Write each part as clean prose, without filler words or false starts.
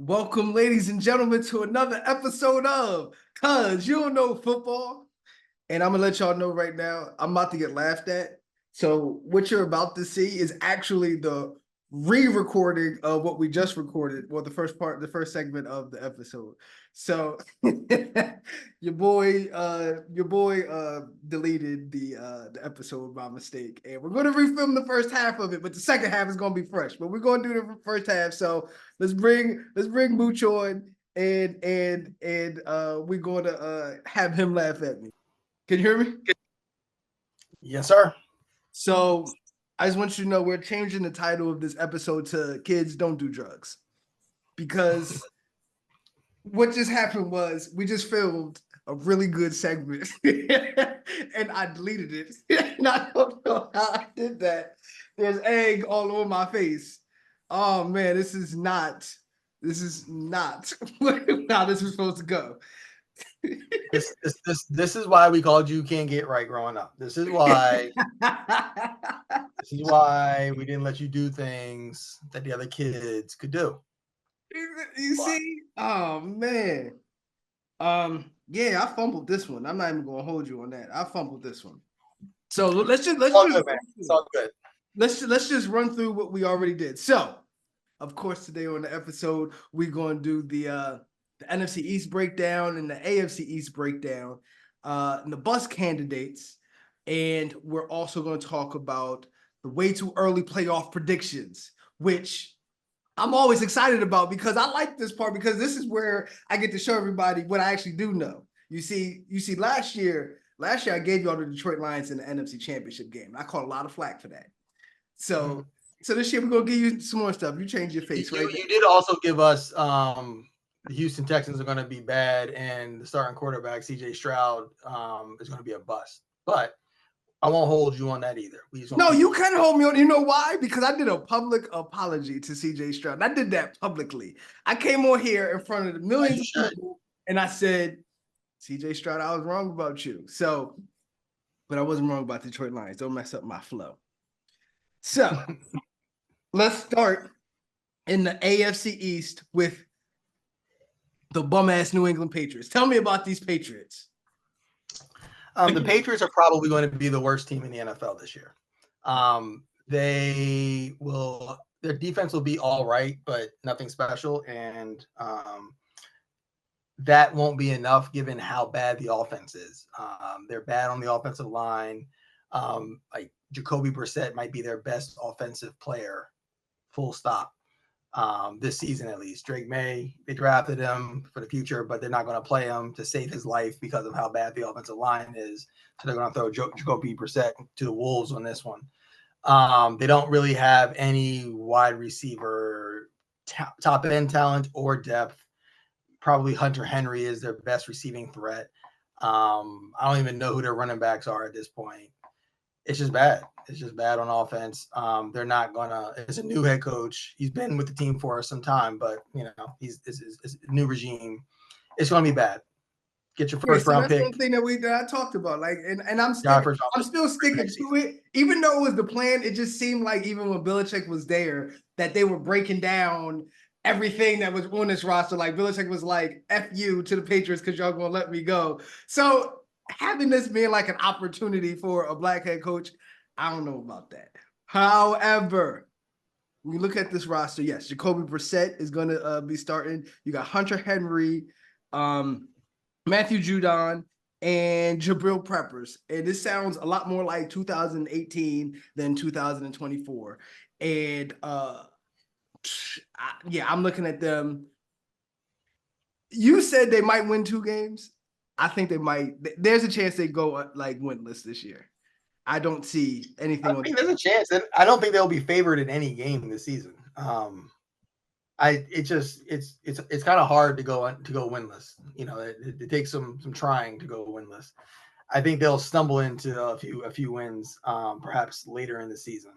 Welcome, ladies and gentlemen, to another episode of Cuz You Don't Know Football. And I'm going to let y'all know right now, I'm about to get laughed at. So, what you're about to see is actually the re-recording of what we just recorded. Well, the first segment of the episode. So, your boy deleted the episode by mistake, and we're going to refilm the first half of it, but the second half is going to be fresh. But we're going to do the first half. So let's bring Mooch on, and we're going to have him laugh at me. Can you hear me? Yes, sir. So I just want you to know we're changing the title of this episode to Kids Don't Do Drugs. Because what just happened was we just filmed a really good segment and I deleted it. And I don't know how I did that. There's egg all over my face. Oh man, this is not how this was supposed to go. This is why we called you Can't Get Right growing up. This is why we didn't let you do things that the other kids could do. You see? Oh man. Yeah, I fumbled this one. I'm not even gonna hold you on that. I fumbled this one. So let's just run through what we already did. So, of course, today on the episode, we're gonna do the NFC East breakdown and the AFC East breakdown, and the bus candidates, and we're also going to talk about the way too early playoff predictions, which I'm always excited about because I like this part because this is where I get to show everybody what I actually do know. You see, last year I gave you all the Detroit Lions in the NFC Championship game. I caught a lot of flack for that. So this year we're gonna give you some more stuff. You change your face, right? You did also give us the Houston Texans are going to be bad, and the starting quarterback CJ Stroud is going to be a bust. But I won't hold you on that either. No, you can hold me on. You know why? Because I did a public apology to CJ Stroud. I did that publicly. I came on here in front of the millions of people and I said, CJ Stroud, I was wrong about you. So, but I wasn't wrong about the Detroit Lions. Don't mess up my flow. So let's start in the AFC East with the bum-ass New England Patriots. Tell me about these Patriots. The Patriots are probably going to be the worst team in the NFL this year. Their defense will be all right, but nothing special. And that won't be enough given how bad the offense is. They're bad on the offensive line. Like Jacoby Brissett might be their best offensive player, full stop. This season at least. Drake May, they drafted him for the future, but they're not going to play him to save his life because of how bad the offensive line is. So they're going to throw Jacoby Brissett to the wolves on this one. They don't really have any wide receiver top end talent or depth. Probably Hunter Henry is their best receiving threat. I don't even know who their running backs are at this point. It's just bad. It's just bad on offense. They're not gonna. It's a new head coach. He's been with the team for some time, but it's a new regime. It's gonna be bad. Get your first round pick. That's one thing that I talked about. Like, and I'm still sticking to it. Even though it was the plan, it just seemed like even when Belichick was there, that they were breaking down everything that was on this roster. Like Belichick was like, "F you to the Patriots because y'all gonna let me go." So having this being like an opportunity for a black head coach, I don't know about that. However, when you look at this roster, yes, Jacoby Brissett is going to be starting. You got Hunter Henry, Matthew Judon, and Jabril Peppers. And this sounds a lot more like 2018 than 2024. And I'm looking at them. You said they might win 2 games. I think they might. There's a chance they go like winless this year. I don't see anything. I think there's a chance. I don't think they'll be favored in any game this season. It's kind of hard to go winless. You know, it takes some trying to go winless. I think they'll stumble into a few wins, perhaps later in the season.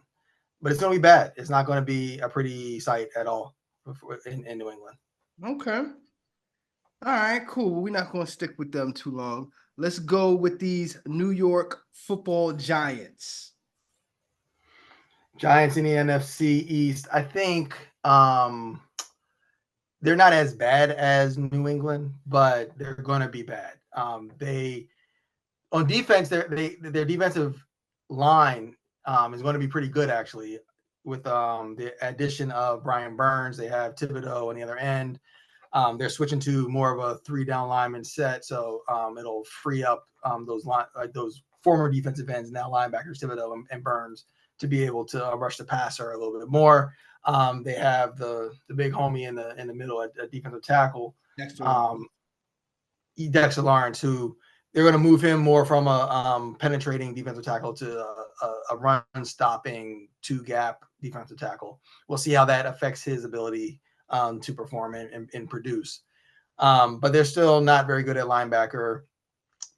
But it's going to be bad. It's not going to be a pretty sight at all in New England. Okay. All right, cool. We're not going to stick with them too long. Let's go with these New York Football Giants. Giants in the NFC East. I think they're not as bad as New England, but they're going to be bad. They on defense, their defensive line is going to be pretty good actually. With the addition of Brian Burns, they have Thibodeau on the other end. They're switching to more of a 3-down lineman set, so it'll free up those former defensive ends, now linebackers, Thibodeau and Burns, to be able to rush the passer a little bit more. They have the big homie in the middle at defensive tackle, Dexter Lawrence, who they're going to move him more from a penetrating defensive tackle to a run-stopping 2-gap defensive tackle. We'll see how that affects his ability to perform and produce. But they're still not very good at linebacker.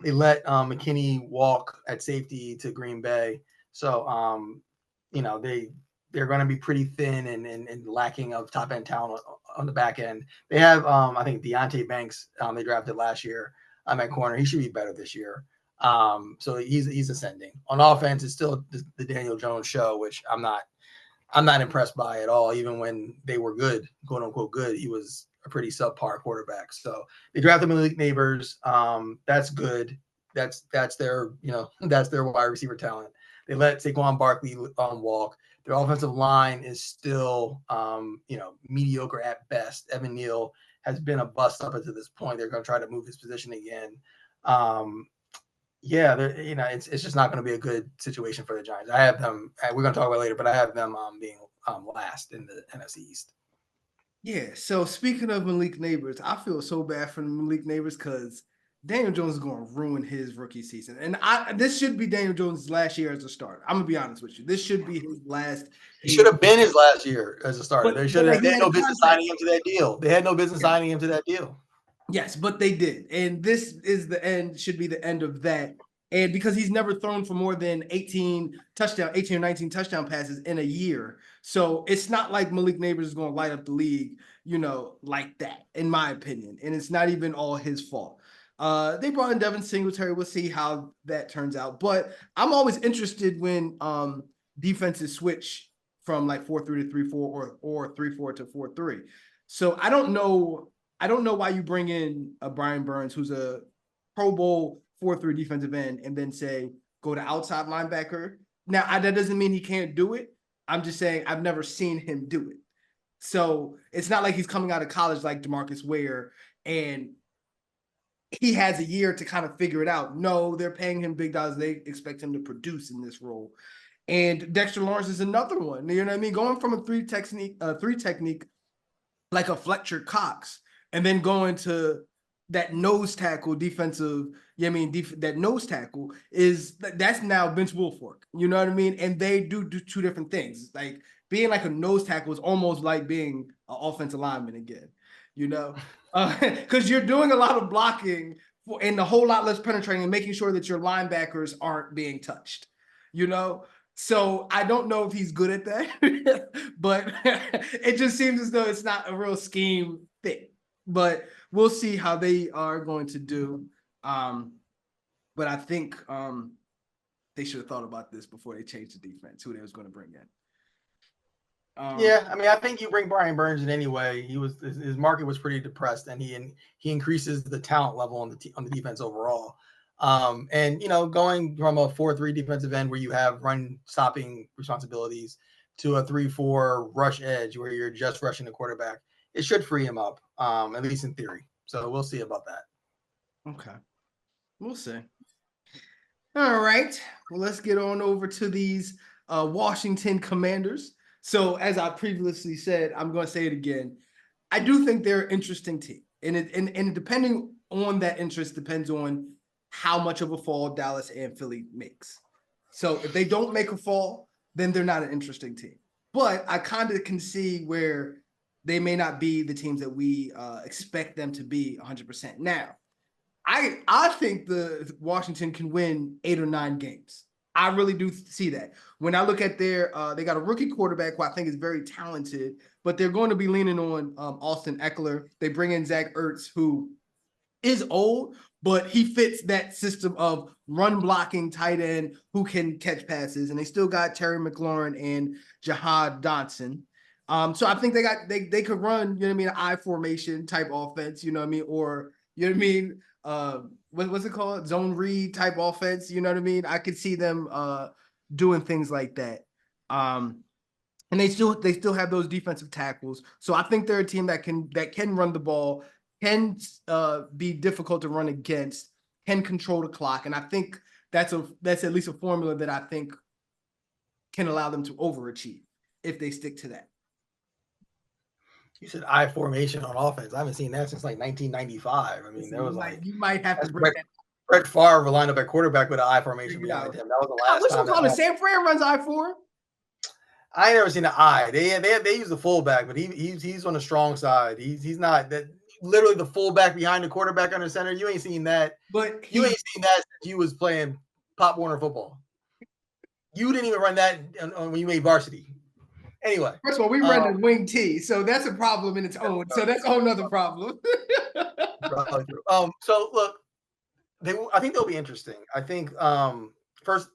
They let McKinney walk at safety to Green Bay. So, they're going to be pretty thin and lacking of top-end talent on the back end. They have, I think, Deonte Banks they drafted last year at corner. He should be better this year. So he's ascending. On offense, it's still the Daniel Jones show, which I'm not impressed by at all. Even when they were good, quote unquote good, he was a pretty subpar quarterback. So they drafted Malik Neighbors. That's good. That's their that's their wide receiver talent. They let Saquon Barkley walk. Their offensive line is still mediocre at best. Evan Neal has been a bust up until this point. They're going to try to move his position again. It's just not going to be a good situation for the Giants. I have them. We're going to talk about it later, but I have them being last in the NFC East. Yeah. So speaking of Malik Neighbors, I feel so bad for Malik Neighbors because Daniel Jones is going to ruin his rookie season, and this should be Daniel Jones' last year as a starter. I'm gonna be honest with you. This should be his last. He should have been his last year as a starter. They had no business signing him to that deal. They had no business signing him to that deal. Yes, but they did, and this is the end. Should be the end of that. And because he's never thrown for more than 18 or 19 touchdown passes in a year. So it's not like Malik Neighbors is going to light up the league, like that, in my opinion. And it's not even all his fault. They brought in Devin Singletary. We'll see how that turns out. But I'm always interested when defenses switch from like 4-3 to 3-4 or 3-4 to 4-3. So I don't know why you bring in a Brian Burns, who's a Pro Bowl 4-3 defensive end, and then say go to outside linebacker. Now that doesn't mean he can't do it. I'm just saying I've never seen him do it. So it's not like he's coming out of college like DeMarcus Ware and he has a year to kind of figure it out. No, they're paying him big dollars. They expect him to produce in this role. And Dexter Lawrence is another one. You know what I mean? Going from a three technique like a Fletcher Cox, and then going to that nose tackle defensive. That nose tackle that's now Vince Wilfork. You know what I mean? And they do two different things. Like being like a nose tackle is almost like being an offensive lineman again. Because you're doing a lot of blocking and a whole lot less penetrating and making sure that your linebackers aren't being touched, So I don't know if he's good at that, but it just seems as though it's not a real scheme fit. But we'll see how they are going to do. But I think they should have thought about this before they changed the defense, who they was going to bring in. I think you bring Brian Burns in anyway. His market was pretty depressed, and he increases the talent level on the defense overall. Going from a 4-3 defensive end where you have run stopping responsibilities to a 3-4 rush edge where you're just rushing the quarterback, it should free him up, at least in theory. So we'll see about that. Okay, we'll see. All right, well, let's get on over to these Washington Commanders. So as I previously said, I'm going to say it again. I do think they're an interesting team. And depending on that interest depends on how much of a fall Dallas and Philly makes. So if they don't make a fall, then they're not an interesting team. But I kind of can see where they may not be the teams that we expect them to be 100%. Now, I think the Washington can win 8 or 9 games. I really do see that. When I look at they got a rookie quarterback who I think is very talented, but they're going to be leaning on Austin Eckler. They bring in Zach Ertz, who is old, but he fits that system of run blocking tight end who can catch passes. And they still got Terry McLaurin and Jahad Dotson. So I think they could run, you know what I mean, an I formation type offense, you know what I mean, or you know what I mean, what's it called, zone read type offense, you know what I mean. I could see them doing things like that. And they still have those defensive tackles, so I think they're a team that can run the ball, can be difficult to run against, can control the clock, and I think that's at least a formula that I think can allow them to overachieve if they stick to that. You said I formation on offense. I haven't seen that since like 1995. I mean, there was you might have to break that. Brett Favre lined up at quarterback with an I formation behind him. That was the last time. What's it? San Fran runs I for. I ain't never seen an I. They use the fullback, but he's on the strong side. He's not that literally the fullback behind the quarterback under center. You ain't seen that. But you ain't seen that since you was playing Pop Warner football. You didn't even run that when you made varsity. Anyway, first of all, we run the wing T, so that's a problem in its own. So that's a whole nother problem. So look, I think they'll be interesting. I think first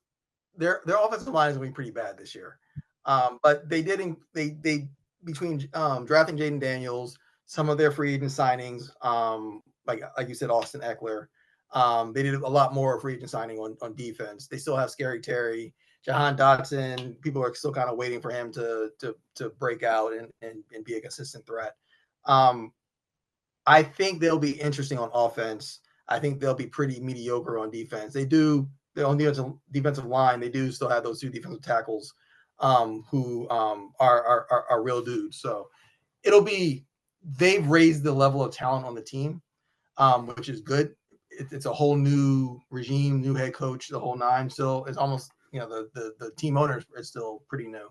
their offensive line is going to be pretty bad this year. But they between drafting Jaden Daniels, some of their free agent signings, like you said, Austin Eckler, they did a lot more free agent signing on defense. They still have Scary Terry, Jahan Dotson. People are still kind of waiting for him to break out and be a consistent threat. I think they'll be interesting on offense. I think they'll be pretty mediocre on defense. They're on the defensive line. They do still have those two defensive tackles who are real dudes. So they've raised the level of talent on the team, which is good. It's a whole new regime, new head coach, the whole nine. Still, it's almost, the team owners are still pretty new.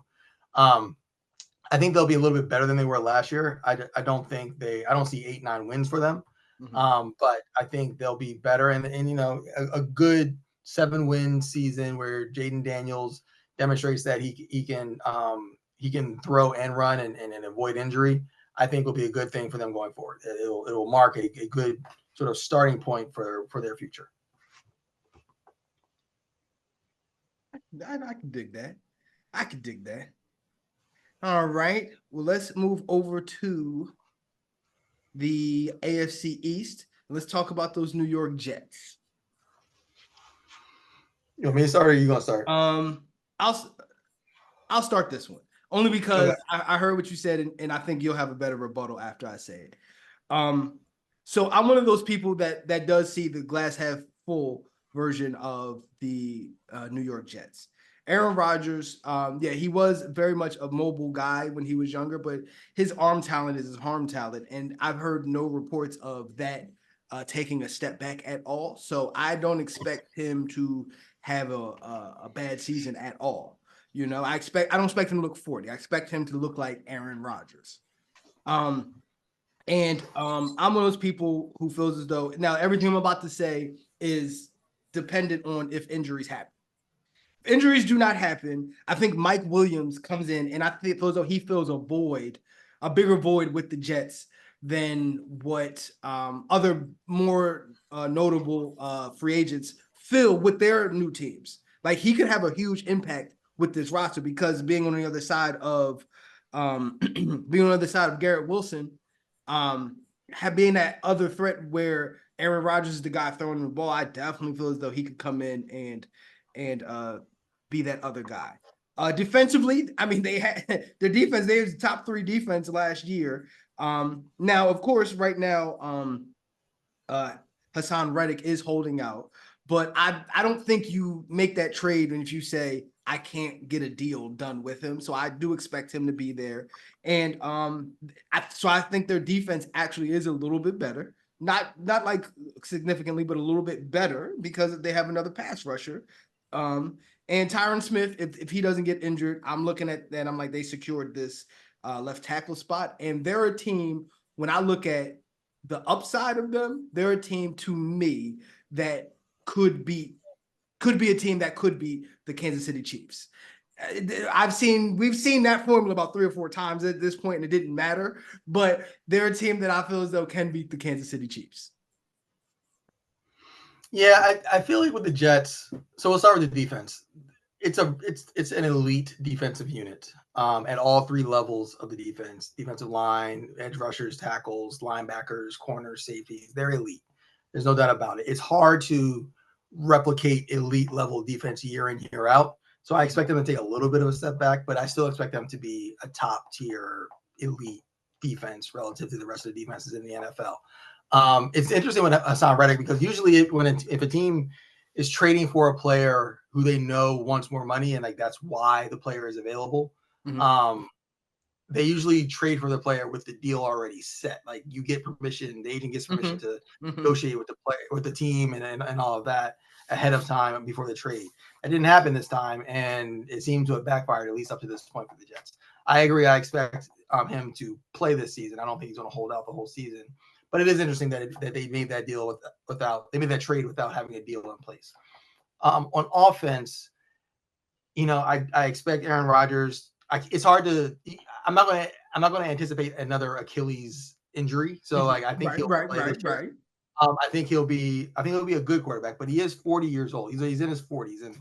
I think they'll be a little bit better than they were last year. I don't see 8-9 wins for them. Mm-hmm. But I think they'll be better. And a good 7-win season where Jaden Daniels demonstrates that he can throw and run and avoid injury, I think will be a good thing for them going forward. It'll mark a good sort of starting point for their future. I can dig that. All right. Well, let's move over to the AFC East. Let's talk about those New York Jets. You want me to start or are you gonna start? I'll start this one only because I heard what you said, and I think you'll have a better rebuttal after I say it. So I'm one of those people that does see the glass half full version of the New York Jets. Aaron Rodgers, he was very much a mobile guy when he was younger, but his arm talent is his arm talent, and I've heard no reports of that taking a step back at all. So I don't expect him to have a bad season at all. I don't expect him to look 40. I expect him to look like Aaron Rodgers. I'm one of those people who feels as though now everything I'm about to say is dependent on if injuries happen. If injuries do not happen, I think Mike Williams comes in, and I think it feels as though he fills a bigger void with the Jets than what other more notable free agents fill with their new teams. Like, he could have a huge impact with this roster because being on the other side of Garrett Wilson, being that other threat where Aaron Rodgers is the guy throwing the ball, I definitely feel as though he could come in and be that other guy. Defensively, I mean, they had their defense. They was the top 3 defense last year. Now, of course, right now, Hassan Reddick is holding out, but I don't think you make that trade if you say I can't get a deal done with him. So I do expect him to be there, and so I think their defense actually is a little bit better. Not like significantly, but a little bit better because they have another pass rusher. And Tyron Smith, if he doesn't get injured, I'm looking at that. I'm like, they secured this left tackle spot. And they're a team, when I look at the upside of them, they're a team to me that could be a team that could be the Kansas City Chiefs. We've seen that formula about 3 or 4 times at this point, and it didn't matter. But they're a team that I feel as though can beat the Kansas City Chiefs. Yeah, I feel like with the Jets, so we'll start with the defense. it's an elite defensive unit at all three levels of the defense: defensive line, edge rushers, tackles, linebackers, corners, safeties. They're elite. There's no doubt about it. It's hard to replicate elite level defense year in, year out. So I expect them to take a little bit of a step back, but I still expect them to be a top tier elite defense relative to the rest of the defenses in the NFL. It's interesting with Hassan Reddick because usually if a team is trading for a player who they know wants more money and like that's why the player is available, they usually trade for the player with the deal already set. Like you get permission, the agent gets permission to negotiate with the player, with the team, and all of that ahead of time before the trade. It didn't happen this time, and it seemed to have backfired at least up to this point for the Jets. I agree. I expect him to play this season. I don't think he's going to hold out the whole season, but it is interesting that they made that deal without they made that trade without having a deal in place. On offense, I expect Aaron Rodgers. It's hard to. I'm not going to anticipate another Achilles injury. So I think he'll play this year. I think he'll be a good quarterback, but he is 40 years old. He's in his 40s, and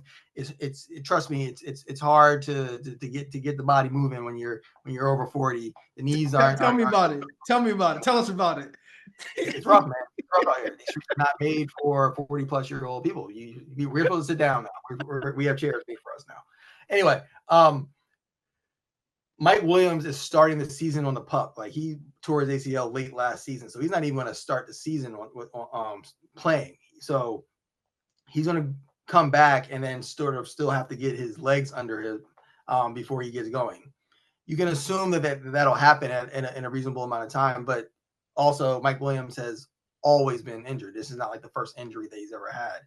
trust me, it's hard to get the body moving when you're over 40. The knees aren't. Tell me about it. Tell us about it. It's rough, man. It's rough out here. These streets are not made for 40-plus-year-old people. We're supposed to sit down now. We have chairs made for us now. Anyway, Mike Williams is starting the season on the pup. Like he tore his ACL late last season, so he's not even going to start the season playing. So he's going to come back and then sort of still have to get his legs under him before he gets going. You can assume that'll happen in a reasonable amount of time, but also Mike Williams has always been injured. This is not like the first injury that he's ever had.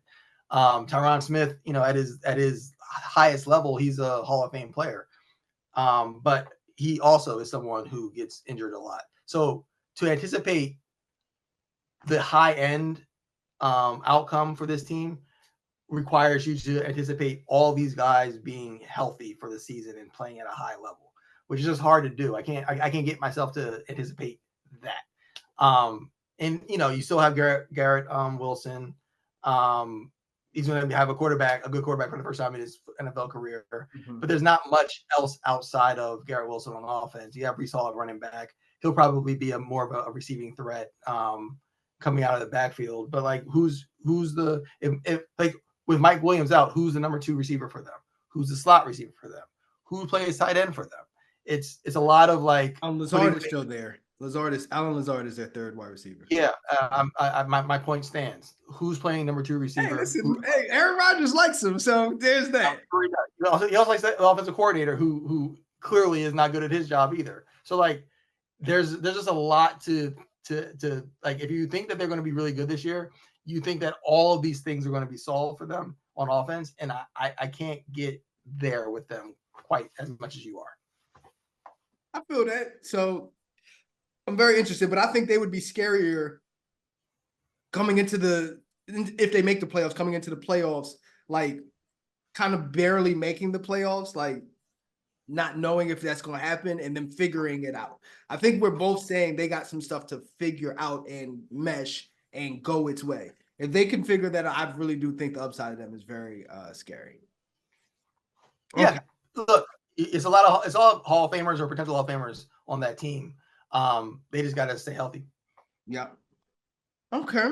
Tyron Smith, at his highest level, he's a Hall of Fame player. But he also is someone who gets injured a lot. So to anticipate the high end outcome for this team requires you to anticipate all these guys being healthy for the season and playing at a high level, which is just hard to do. I can't get myself to anticipate that. And you still have Garrett Wilson. He's going to have a good quarterback for the first time in his NFL career. But there's not much else outside of Garrett Wilson on offense. You have Breece Hall at running back. He'll probably be more of a receiving threat coming out of the backfield. But like, who's the if with Mike Williams out, who's the number 2 receiver for them? Who's the slot receiver for them? Who plays tight end for them? It's a lot of like. Lazard is still there. Alan Lazard is their 3rd wide receiver. Yeah, my point stands. Who's playing number 2 receiver? Hey, Aaron Rodgers likes him, so there's that. He also likes the offensive coordinator who clearly is not good at his job either. So like, there's just a lot to like. If you think that they're going to be really good this year, you think that all of these things are going to be solved for them on offense, and I can't get there with them quite as much as you are. I feel that. So I'm very interested, but I think they would be scarier if they make the playoffs, coming into the playoffs, like kind of barely making the playoffs, like not knowing if that's going to happen and then figuring it out. I think we're both saying they got some stuff to figure out and mesh and go its way. If they can figure that out, I really do think the upside of them is very scary. Yeah. Okay. Look, it's all Hall of Famers or potential Hall of Famers on that team. They just got to stay healthy. Yeah. Okay.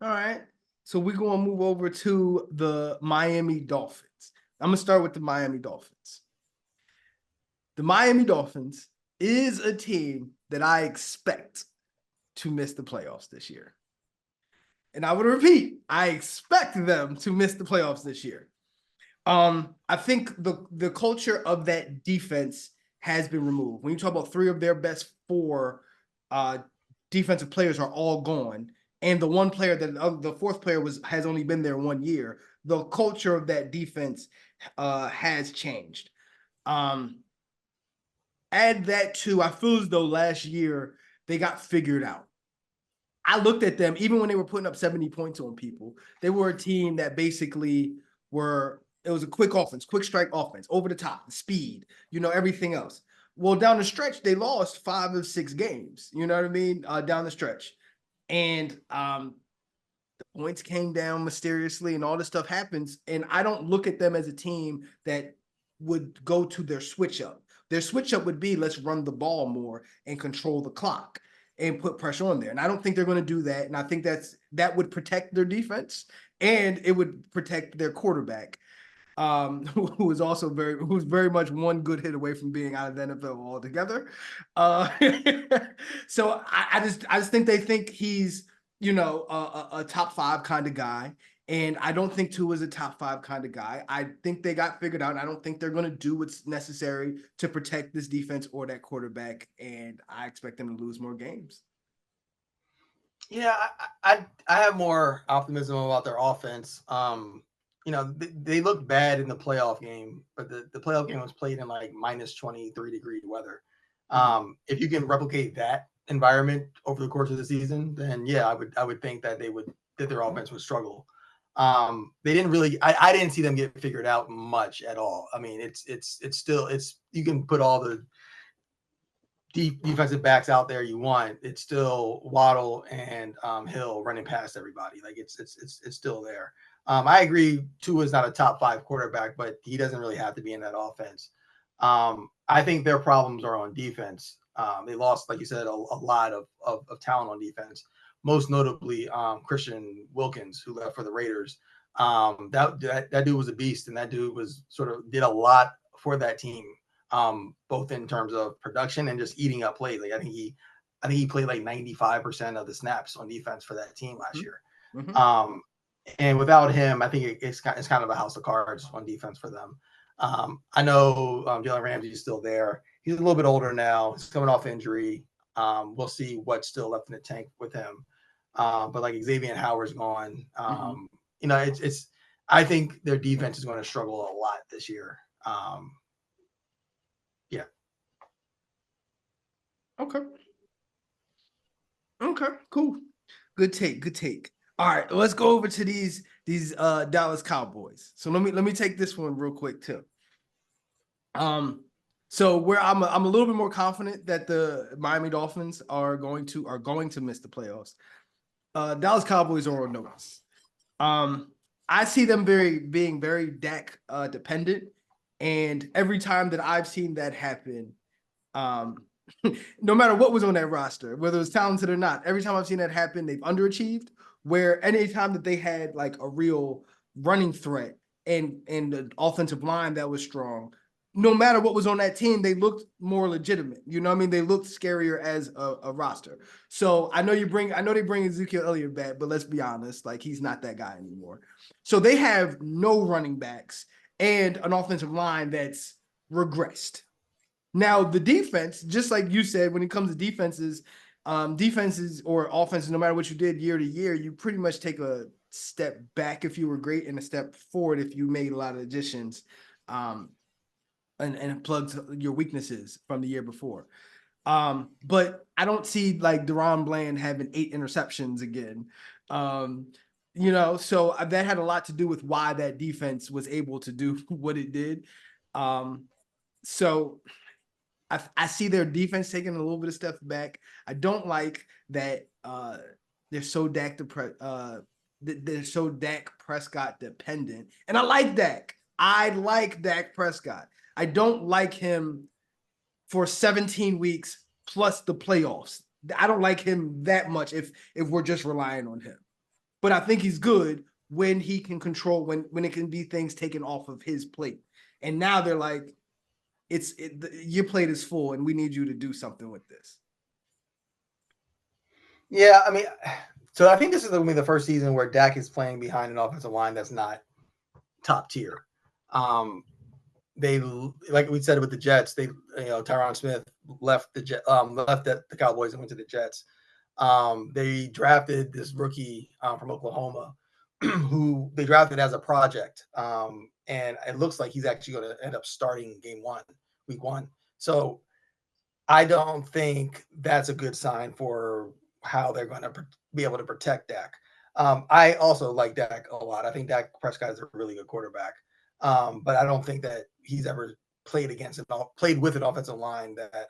All right. So we're going to move over to the Miami Dolphins. I'm going to start with the Miami Dolphins. The Miami Dolphins is a team that I expect to miss the playoffs this year. And I would repeat, I expect them to miss the playoffs this year. I think the culture of that defense has been removed. When you talk about 3 of their best 4 defensive players are all gone, and the one player the 4th player has only been there 1 year, the culture of that defense has changed. Add that to, I feel as though last year they got figured out. I looked at them, even when they were putting up 70 points on people, they were a team that basically it was a quick offense, quick strike offense, over the top, the speed, everything else. Well, down the stretch, they lost 5 of 6 games, you know what I mean? Down the stretch. And the points came down mysteriously and all this stuff happens. And I don't look at them as a team that would go to their switch up. Their switch up would be, let's run the ball more and control the clock and put pressure on there. And I don't think they're going to do that. And I think that would protect their defense and it would protect their quarterback. Who was also who's very much one good hit away from being out of the NFL altogether. So I just think they think he's, a top 5 kind of guy. And I don't think Tua is a top 5 kind of guy. I think they got figured out. I don't think they're going to do what's necessary to protect this defense or that quarterback. And I expect them to lose more games. Yeah, I have more optimism about their offense. They looked bad in the playoff game, but the playoff game was played in like minus 23-degree weather. If you can replicate that environment over the course of the season, then yeah, I would think that their offense would struggle. They didn't really. I didn't see them get figured out much at all. I mean, it's still you can put all the deep defensive backs out there you want. It's still Waddle and Hill running past everybody. Like it's still there. I agree. Tua is not a top 5 quarterback, but he doesn't really have to be in that offense. I think their problems are on defense. They lost, like you said, a lot of talent on defense. Most notably, Christian Wilkins, who left for the Raiders. That dude was a beast, and that dude was did a lot for that team, both in terms of production and just eating up plays. Like I think he played like 95% of the snaps on defense for that team last year. Mm-hmm. And without him, I think it's kind of a house of cards on defense for them. I know Jalen Ramsey is still there. He's a little bit older now. He's coming off injury. We'll see what's still left in the tank with him. But like Xavier Howard's gone. It's. I think their defense is going to struggle a lot this year. Yeah. Okay. Cool. Good take. All right, let's go over to these Dallas Cowboys. So let me take this one real quick too. So where I'm a little bit more confident that the Miami Dolphins are going to miss the playoffs. Dallas Cowboys are on notice. I see them being very Dak dependent, and every time that I've seen that happen, no matter what was on that roster, whether it was talented or not, every time I've seen that happen, they've underachieved. Where anytime that they had like a real running threat and an offensive line that was strong, no matter what was on that team, they looked more legitimate. You know what I mean? They looked scarier as a roster. So I know they bring Ezekiel Elliott back, but let's be honest, like he's not that guy anymore. So they have no running backs and an offensive line that's regressed. Now the defense, just like you said, when it comes to defenses or offenses, no matter what you did year to year, you pretty much take a step back if you were great and a step forward if you made a lot of additions and plugged your weaknesses from the year before. But I don't see like Deron Bland having 8 interceptions again. So that had a lot to do with why that defense was able to do what it did. So I see their defense taking a little bit of step back. I don't like that they're so Dak Prescott dependent. And I like Dak. I like Dak Prescott. I don't like him for 17 weeks plus the playoffs. I don't like him that much if we're just relying on him. But I think he's good when he can control, when it can be things taken off of his plate. And now they're like, your plate is full and we need you to do something with this. Yeah, I mean, so I think this is going to be the first season where Dak is playing behind an offensive line that's not top tier. They, like we said with the Jets, Tyron Smith left the Cowboys and went to the Jets. They drafted this rookie from Oklahoma who they drafted as a project. And it looks like he's actually going to end up starting week one. So I don't think that's a good sign for how they're going to be able to protect Dak. I also like Dak a lot. I think Dak Prescott is a really good quarterback. But I don't think that he's ever played with an offensive line that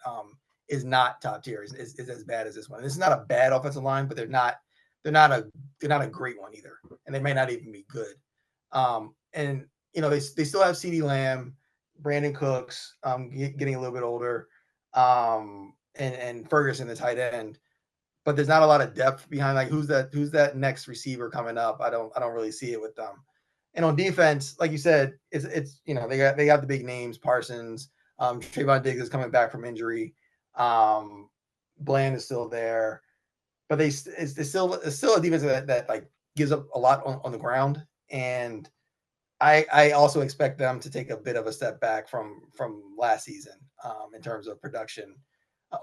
is not top tier, is as bad as this one. This is not a bad offensive line, but they're not they're not a great one either, and they may not even be good. And they still have CeeDee Lamb, Brandon Cooks, getting a little bit older, and Ferguson, the tight end. But there's not a lot of depth behind, like, who's that next receiver coming up. I don't really see it with them. And on defense, like you said, it's they got the big names, Parsons, Trayvon Diggs is coming back from injury, Bland is still there, but it's still a defense that like gives up a lot on the ground, and I also expect them to take a bit of a step back from last season in terms of production.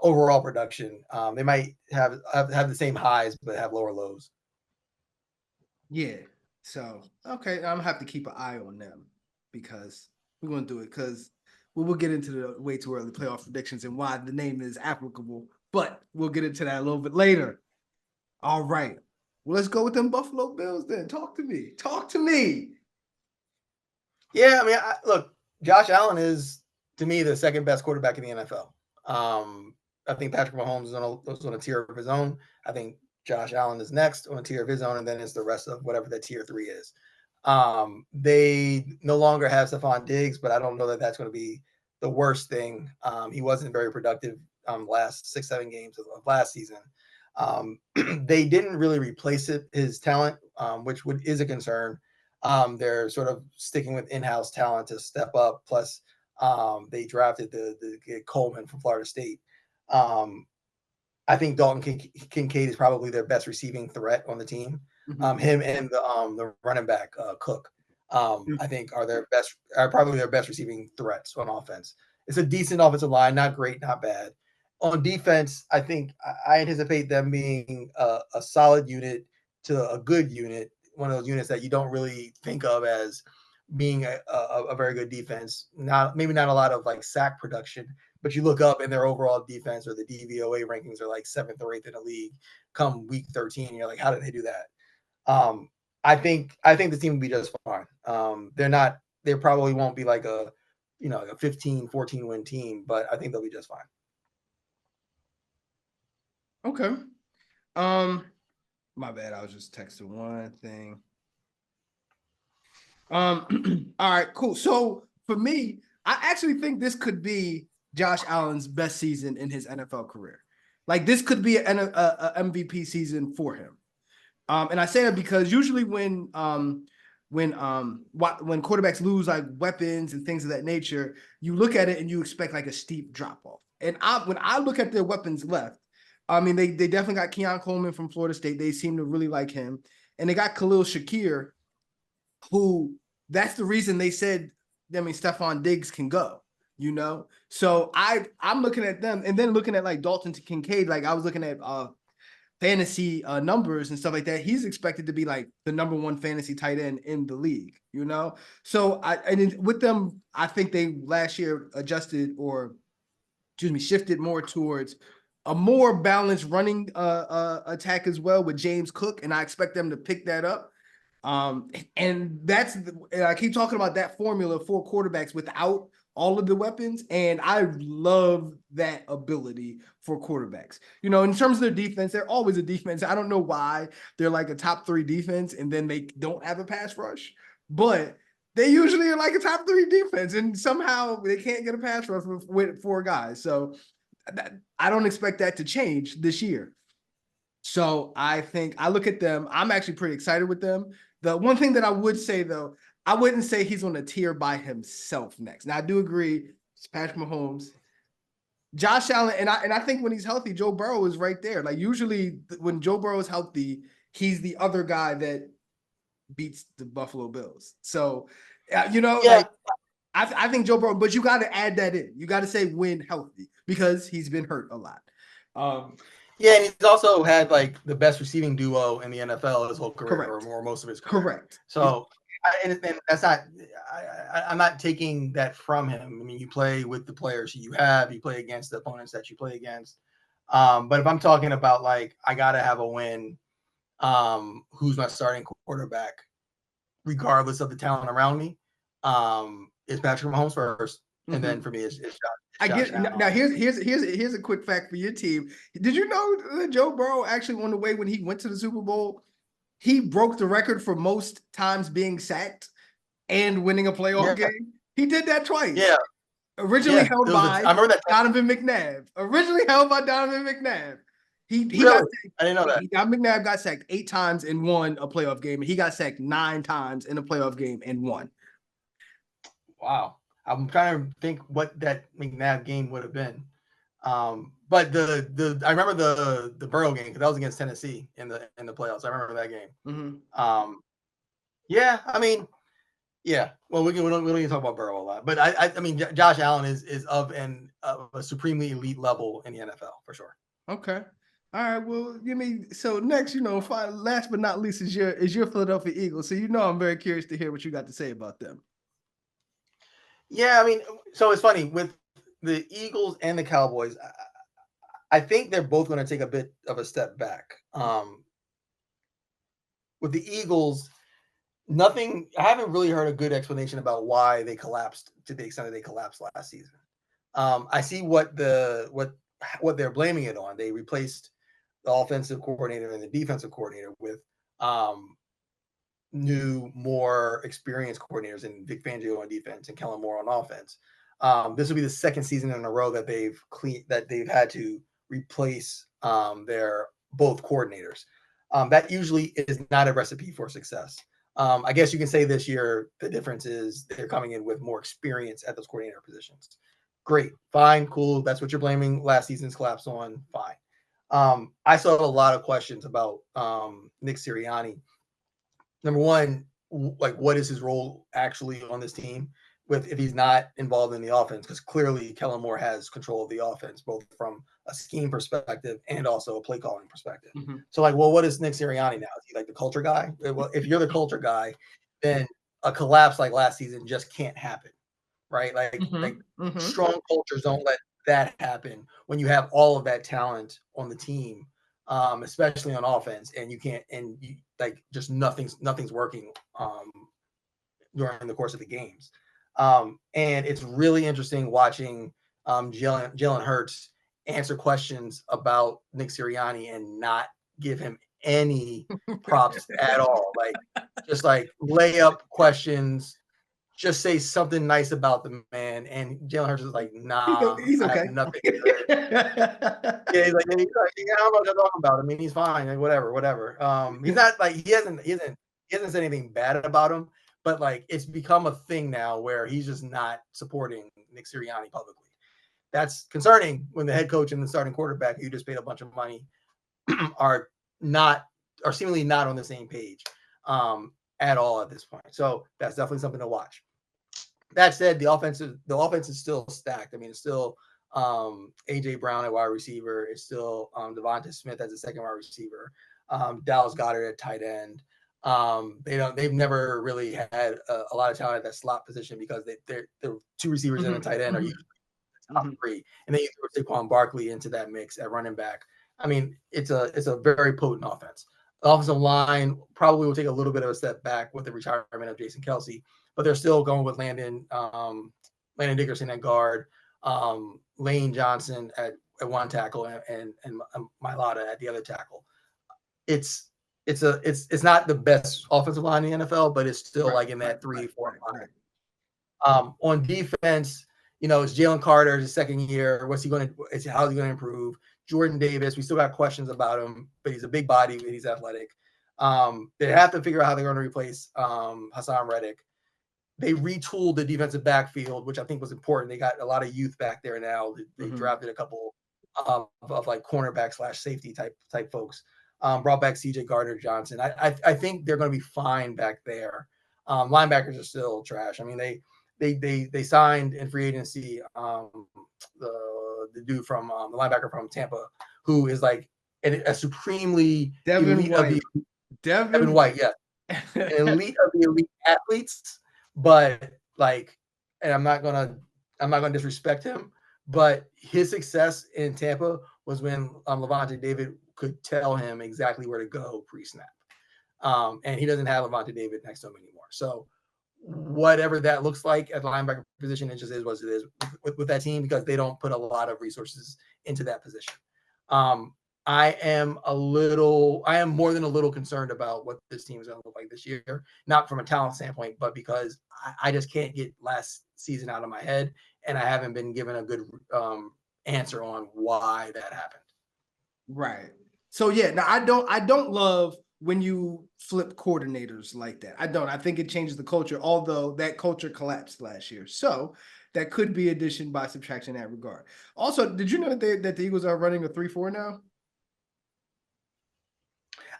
Overall production, they might have the same highs but have lower lows. Yeah. So okay, I'm gonna have to keep an eye on them because we're gonna do it because we'll get into the way too early playoff predictions and why the name is applicable, but we'll get into that a little bit later. All right. Well, let's go with them Buffalo Bills then. Talk to me. Talk to me. Yeah, I mean, look, Josh Allen is, to me, the second best quarterback in the NFL. I think Patrick Mahomes is on a tier of his own. I think Josh Allen is next on a tier of his own, and then it's the rest of whatever that tier 3 is. They no longer have Stephon Diggs, but I don't know that that's going to be the worst thing. He wasn't very productive last 6-7 games of last season. They didn't really replace his talent, which is a concern. They're sort of sticking with in-house talent to step up. Plus, they drafted the Coleman from Florida State. I think Dalton Kincaid is probably their best receiving threat on the team. Him and the running back Cook, I think are probably their best receiving threats on offense. It's a decent offensive line, not great, not bad. On defense, I think I anticipate them being a solid unit to a good unit, one of those units that you don't really think of as being a very good defense. Maybe not a lot of like sack production, but you look up and their overall defense or the DVOA rankings are like 7th or 8th in the league come week 13. You're like, how did they do that? I think the team will be just fine. They probably won't be like a 15, 14 win team, but I think they'll be just fine. Okay. My bad. I was just texting one thing. All right, cool. So for me, I actually think this could be Josh Allen's best season in his NFL career. Like this could be an MVP season for him. And I say that because usually when quarterbacks lose like weapons and things of that nature, you look at it and you expect like a steep drop off. And when I look at their weapons left, I mean they definitely got Keon Coleman from Florida State. They seem to really like him, and they got Khalil Shakir, who that's the reason they said, I mean, Stephon Diggs can go, So I'm looking at them and then looking at like Dalton to Kincaid. Like I was looking at fantasy numbers and stuff like that. He's expected to be like the number 1 fantasy tight end in the league, So with them, I think they last year shifted more towards a more balanced running attack as well with James Cook. And I expect them to pick that up. And I keep talking about that formula for quarterbacks without all of the weapons. And I love that ability for quarterbacks. In terms of their defense, they're always a defense. I don't know why they're like a top 3 defense and then they don't have a pass rush, but they usually are like a top 3 defense and somehow they can't get a pass rush with 4 guys. So I don't expect that to change this year. So I think I look at them. I'm actually pretty excited with them. The one thing that I would say, though, I wouldn't say he's on a tier by himself next. Now, I do agree. It's Patrick Mahomes. Josh Allen, and I think when he's healthy, Joe Burrow is right there. Like usually when Joe Burrow is healthy, he's the other guy that beats the Buffalo Bills. So, like I think Joe Burrow, but you got to add that in. You got to say when healthy because he's been hurt a lot. Yeah, and he's also had like the best receiving duo in the NFL his whole career, correct. or most of his career. Correct. So, and that's not. I'm not taking that from him. I mean, you play with the players you have. You play against the opponents that you play against. But if I'm talking about like I gotta have a win, who's my starting quarterback, regardless of the talent around me, is Patrick Mahomes first, and then for me it's I get now. Here's a quick fact for your team. Did you know that Joe Burrow actually on the way when he went to the Super Bowl, he broke the record for most times being sacked and winning a playoff game? He did that twice. Yeah. Originally held by Donovan McNabb. Originally held by Donovan McNabb. He really? got sacked. I didn't know that. Donovan McNabb got sacked 8 times and won a playoff game. He got sacked 9 times in a playoff game and won. Wow. I'm trying to think what that McNabb game would have been. But I remember the Burrow game because that was against Tennessee in the playoffs. I remember that game. Mm-hmm. Yeah, I mean, yeah. Well, we don't need to talk about Burrow a lot, but I mean, Josh Allen is of a supremely elite level in the NFL for sure. Okay. All right. Well, so next, last but not least is your Philadelphia Eagles. So I'm very curious to hear what you got to say about them. Yeah, I mean, so it's funny with the Eagles and the Cowboys. I think they're both going to take a bit of a step back. With the Eagles, I haven't really heard a good explanation about why they collapsed to the extent that they collapsed last season. I see what they're blaming it on. They replaced the offensive coordinator and the defensive coordinator with new, more experienced coordinators in Vic Fangio on defense and Kellen Moore on offense. This will be the second season in a row that they've had to replace their both coordinators. That usually is not a recipe for success. I guess you can say this year the difference is they're coming in with more experience at those coordinator positions. Great, fine, cool. That's what you're blaming last season's collapse on. Fine. I saw a lot of questions about Nick Sirianni. Number one, like, what is his role actually on this team if he's not involved in the offense? Because clearly Kellen Moore has control of the offense, both from a scheme perspective and also a play calling perspective. Mm-hmm. So, like, well, what is Nick Sirianni now? Is he like the culture guy? Well, if you're the culture guy, then a collapse like last season just can't happen, right? Like, strong cultures don't let that happen when you have all of that talent on the team, especially on offense, and you can't, and you, like, just nothing's working during the course of the games. And it's really interesting watching Jalen Hurts answer questions about Nick Sirianni and not give him any props at all. Like, just like layup questions, just say something nice about the man. And Jalen Hurts is like, nah, he's okay. I have nothing. Yeah, he's like, I don't know what you're talking about. I mean, he's fine. Like, whatever. He's not like, he hasn't said anything bad about him, but like, it's become a thing now where he's just not supporting Nick Sirianni publicly. That's concerning when the head coach and the starting quarterback who you just paid a bunch of money are seemingly not on the same page at all at this point. So that's definitely something to watch. That said, the offense is still stacked. I mean, it's still AJ Brown at wide receiver. It's still Devonta Smith as a second wide receiver. Dallas Goedert at tight end. They've never really had a lot of talent at that slot position because they're two receivers and a tight end are usually top three, and then you throw Saquon Barkley into that mix at running back. I mean, it's a very potent offense. The offensive line probably will take a little bit of a step back with the retirement of Jason Kelce, but they're still going with Landon Dickerson at guard, Lane Johnson at one tackle, and Mailata at the other tackle. It's not the best offensive line in the NFL, but it's still like in that 3, 4, 5. On defense, it's Jalen Carter, his second year. How's he going to improve? Jordan Davis, we still got questions about him, but he's a big body and he's athletic. They have to figure out how they're going to replace Hassan Reddick. They retooled the defensive backfield, which I think was important. They got a lot of youth back there now. They drafted a couple of like cornerback / safety type folks. Brought back CJ Gardner-Johnson. I think they're going to be fine back there. Linebackers are still trash. I mean, they signed in free agency the dude from the linebacker from Tampa, who is like a supremely Devin White. Devin White, yeah, an elite of the elite athletes. But like, and I'm not gonna disrespect him, but his success in Tampa was when Levante David could tell him exactly where to go pre-snap, and he doesn't have Levante David next to him anymore. So whatever that looks like at the linebacker position, it just is what it is with that team because they don't put a lot of resources into that position. I am more than a little concerned about what this team is going to look like this year, not from a talent standpoint, but because I just can't get last season out of my head, and I haven't been given a good answer on why that happened. Right. So yeah, now I don't love when you flip coordinators like that. I don't. I think it changes the culture, although that culture collapsed last year. So that could be addition by subtraction in that regard. Also, did you know that the Eagles are running a 3-4 now?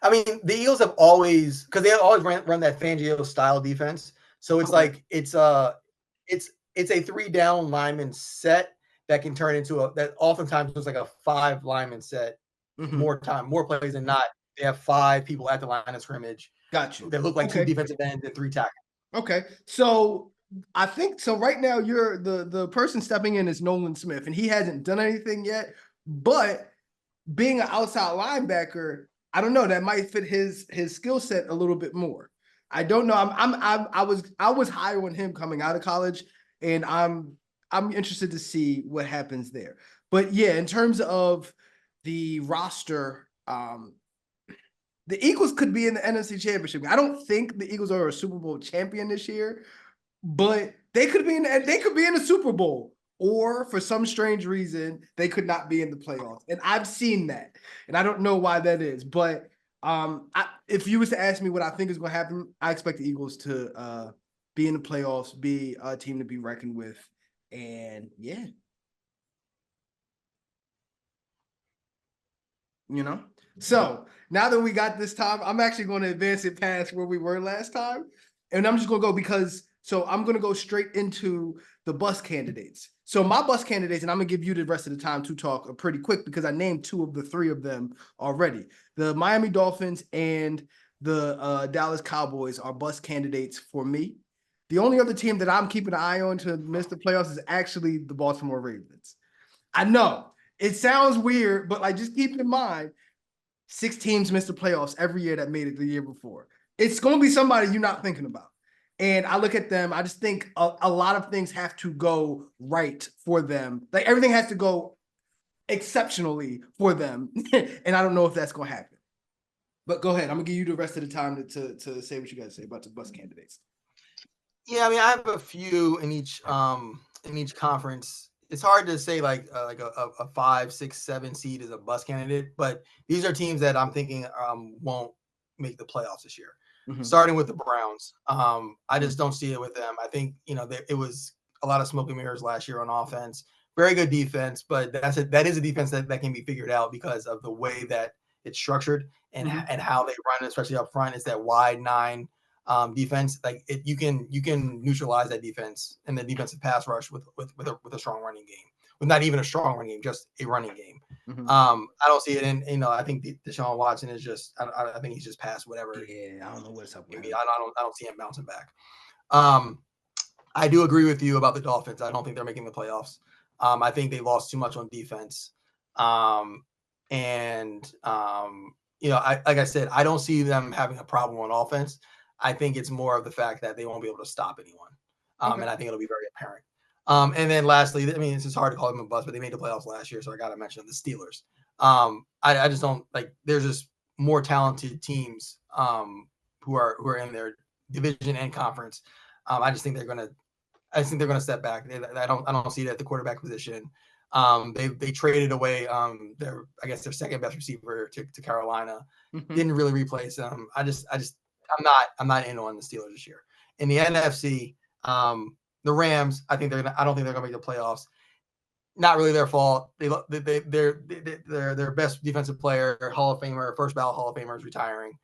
I mean, the Eagles have always, because they always run that Fangio style defense. So it's like it's a 3-down lineman set that can turn into that oftentimes looks like a 5 lineman set. More plays than not. They have 5 people at the line of scrimmage. Got you. They look like 2 defensive ends and 3 tackles. Okay, so I think so. Right now, you're the person stepping in is Nolan Smith, and he hasn't done anything yet. But being an outside linebacker, I don't know, that might fit his skill set a little bit more. I don't know. I was higher on him coming out of college, and I'm interested to see what happens there. But yeah, in terms of the roster, the Eagles could be in the NFC Championship. I don't think the Eagles are a Super Bowl champion this year, but they could be in the Super Bowl. Or for some strange reason, they could not be in the playoffs. And I've seen that. And I don't know why that is. But if you was to ask me what I think is going to happen, I expect the Eagles to be in the playoffs, be a team to be reckoned with. And yeah. You know? So now that we got this time, I'm actually going to advance it past where we were last time. And I'm just going to go so I'm going to go straight into the bus candidates. So my bus candidates, and I'm going to give you the rest of the time to talk pretty quick because I named 2 of the 3 of them already. The Miami Dolphins and the Dallas Cowboys are bus candidates for me. The only other team that I'm keeping an eye on to miss the playoffs is actually the Baltimore Ravens. I know it sounds weird, but like just keep in mind, 6 teams missed the playoffs every year that made it the year before. It's going to be somebody you're not thinking about. And I look at them, I just think a lot of things have to go right for them. Like everything has to go exceptionally for them. And I don't know if that's going to happen. But go ahead. I'm going to give you the rest of the time to say what you got to say about the bus candidates. Yeah, I mean, I have a few in each conference. It's hard to say like a 5, 6, 7 seed is a bus candidate, but these are teams that I'm thinking won't make the playoffs this year. Starting with the Browns. I just don't see it with them. I think, it was a lot of smoke and mirrors last year on offense. Very good defense, but that is a defense that can be figured out because of the way that it's structured and how they run, especially up front. It's that wide 9 defense. Like you can neutralize that defense and the defensive pass rush with a strong running game. With not even a strong running game, just a running game. I don't see it in, I think Deshaun Watson is just, I think he's just past whatever. Yeah, I don't know what's up with him. I don't see him bouncing back. I do agree with you about the Dolphins. I don't think they're making the playoffs. I think they lost too much on defense. Like I said, I don't see them having a problem on offense. I think it's more of the fact that they won't be able to stop anyone. And I think it'll be very apparent. And then lastly, I mean, it's just hard to call them a bust, but they made the playoffs last year, so I got to mention the Steelers. I just don't like. There's just more talented teams who are in their division and conference. I think they're gonna step back. I don't see it at the quarterback position. They traded away their second best receiver to Carolina. Didn't really replace them. I'm not in on the Steelers this year. In the NFC, the Rams, I don't think they're gonna make the playoffs. Not really their fault. Their best defensive player, Hall of Famer, first ballot Hall of Famer is retiring.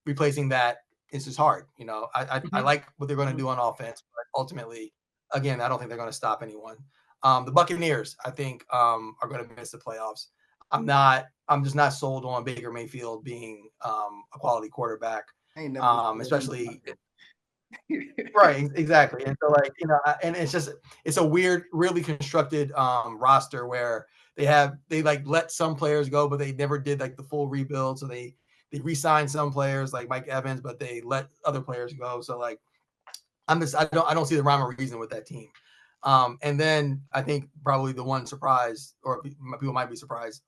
Replacing that is just hard. I like what they're going to do on offense, but ultimately, again, I don't think they're going to stop anyone. The Buccaneers, I think, are going to miss the playoffs. I'm just not sold on Baker Mayfield being a quality quarterback, especially. Right, exactly. And so and it's a weird, really constructed roster where they let some players go, but they never did like the full rebuild. So they re-signed some players like Mike Evans, but they let other players go. So I don't see the rhyme or reason with that team. And then I think probably the one surprise, or people might be surprised,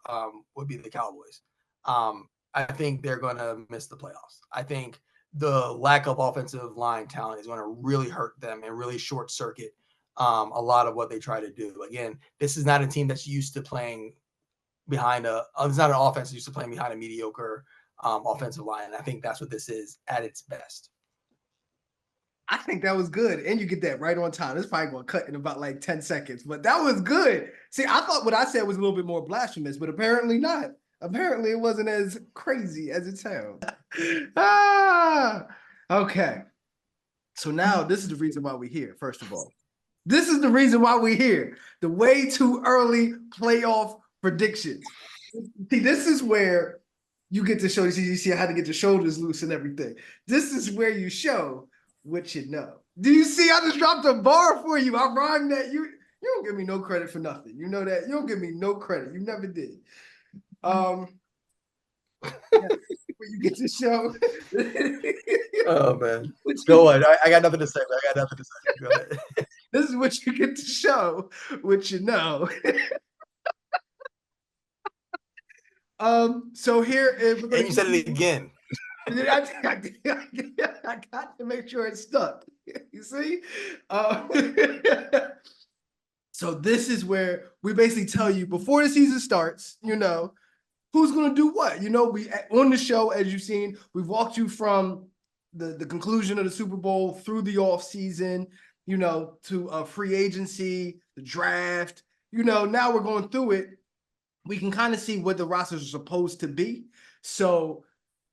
would be the Cowboys. I think they're going to miss the playoffs. I think the lack of offensive line talent is going to really hurt them and really short circuit a lot of what they try to do. Again, this is not a team that's used to playing behind it's not an offense that's used to playing behind a mediocre offensive line. And I think that's what this is at its best. I think that was good. And you get that right on time. It's probably going to cut in about like 10 seconds, but that was good. See, I thought what I said was a little bit more blasphemous, but apparently not. Apparently it wasn't as crazy as it sounds. Okay. So now this is the reason why we're here, first of all. This is the reason why we're here. The way too early playoff predictions. See, this is where you get to show, you see how to get your shoulders loose and everything. This is where you show what you know. Do you see? I just dropped a bar for you. I rhymed that. You don't give me no credit for nothing. You know that. You don't give me no credit. You never did. You get to show. Oh man, go on. I got nothing to say. I got nothing to say. Go ahead. This is what you get to show, what you know. So here, and you said it again. I got to make sure it's stuck. You see? So this is where we basically tell you before the season starts, you know, who's going to do what. You know, we on the show, as you've seen, we've walked you from the conclusion of the Super Bowl through the off season, you know, to free agency, the draft. You know, now we're going through it. We can kind of see what the rosters are supposed to be. So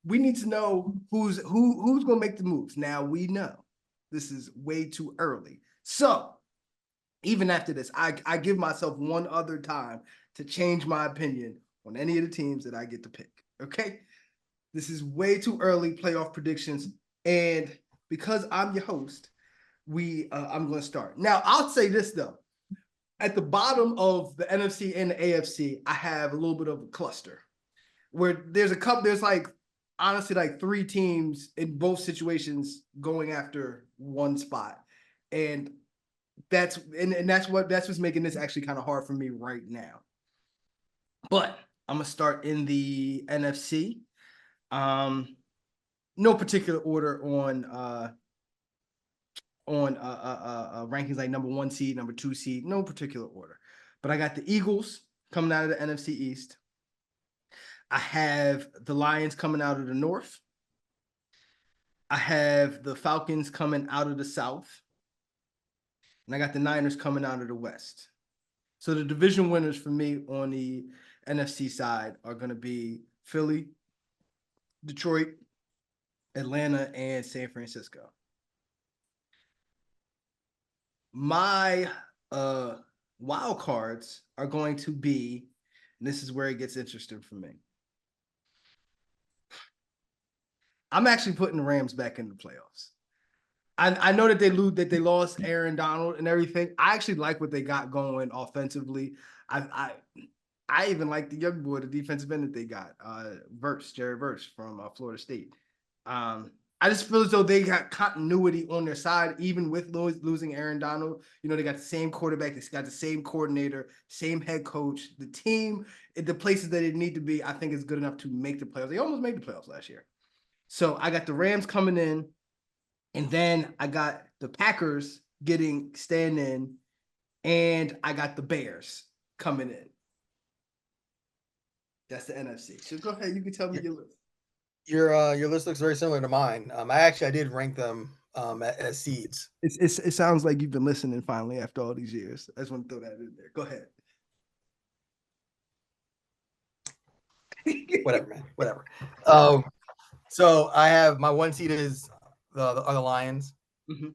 we need to know who's going to make the moves. Now we know this is way too early. So even after this, I give myself one other time to change my opinion on any of the teams that I get to pick. Okay? This is way too early playoff predictions. And because I'm your host, I'm going to start. Now, I'll say this, though. At the bottom of the NFC and the AFC, I have a little bit of a cluster where there's like, honestly, like 3 teams in both situations going after one spot. And that's what's making this actually kind of hard for me right now. But I'm going to start in the NFC. No particular order on rankings like number 1 seed, number 2 seed, no particular order. But I got the Eagles coming out of the NFC East. I have the Lions coming out of the North. I have the Falcons coming out of the South. And I got the Niners coming out of the West. So the division winners for me on the NFC side are going to be Philly, Detroit, Atlanta, and San Francisco. My wild cards are going to be, and this is where it gets interesting for me. I'm actually putting the Rams back in the playoffs. I know that they lost Aaron Donald and everything. I actually like what they got going offensively. I even like the young boy, the defensive end that they got, Jared Verse from Florida State. I just feel as though they got continuity on their side, even with losing Aaron Donald. You know, they got the same quarterback, they got the same coordinator, same head coach. The team, the places that it need to be, I think is good enough to make the playoffs. They almost made the playoffs last year. So I got the Rams coming in, and then I got the Packers staying in, and I got the Bears coming in. That's the NFC. So go ahead, you can tell me your list. Your list looks very similar to mine. I did rank them as seeds. It sounds like you've been listening finally after all these years. I just want to throw that in there. Go ahead. Whatever, man. Whatever. So I have my 1 seed is the Lions. Mm-hmm.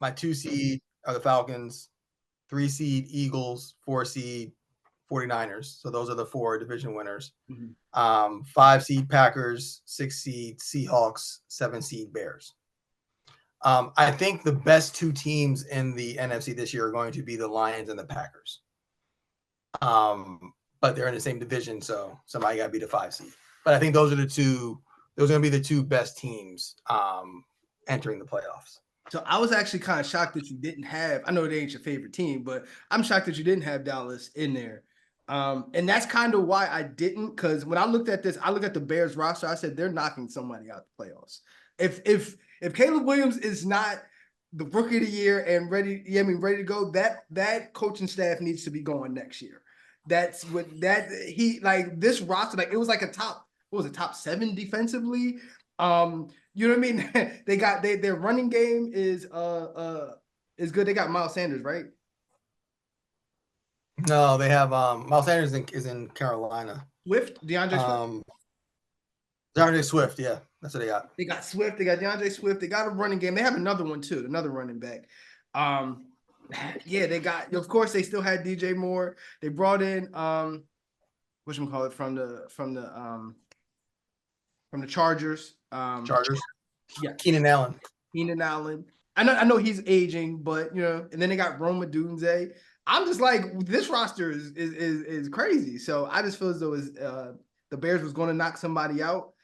My 2 seed are the Falcons. 3 seed Eagles. 4 seed 49ers. So those are the 4 division winners. Mm-hmm. 5 seed Packers. 6 seed Seahawks. 7 seed Bears. I think the best 2 teams in the NFC this year are going to be the Lions and the Packers. But they're in the same division, so somebody got to be the 5 seed. But I think those are the 2. Those are going to be the 2 best teams entering the playoffs. So I was actually kind of shocked that you didn't have. I know they ain't your favorite team, but I'm shocked that you didn't have Dallas in there. And that's kind of why I didn't, because when I looked at this, I looked at the Bears roster. I said they're knocking somebody out the playoffs. If Caleb Williams is not the rookie of the year and ready, ready to go, that coaching staff needs to be going next year. That's what that he like this roster, like it was like a top, what was it, top 7 defensively. You know what I mean? They got their running game is good. They got Miles Sanders, right? No, they have Miles Sanders is in Carolina. Swift, DeAndre Swift, yeah, that's what they got. They got Swift, they got DeAndre Swift, they got a running game. They have another one too, another running back. Yeah, they got. Of course, they still had DJ Moore. They brought in whatchamacallit from the Chargers. Chargers. Yeah, Keenan Allen. I know he's aging, but and then they got Rome Odunze. I'm just like, this roster is crazy. So I just feel as though the Bears was going to knock somebody out.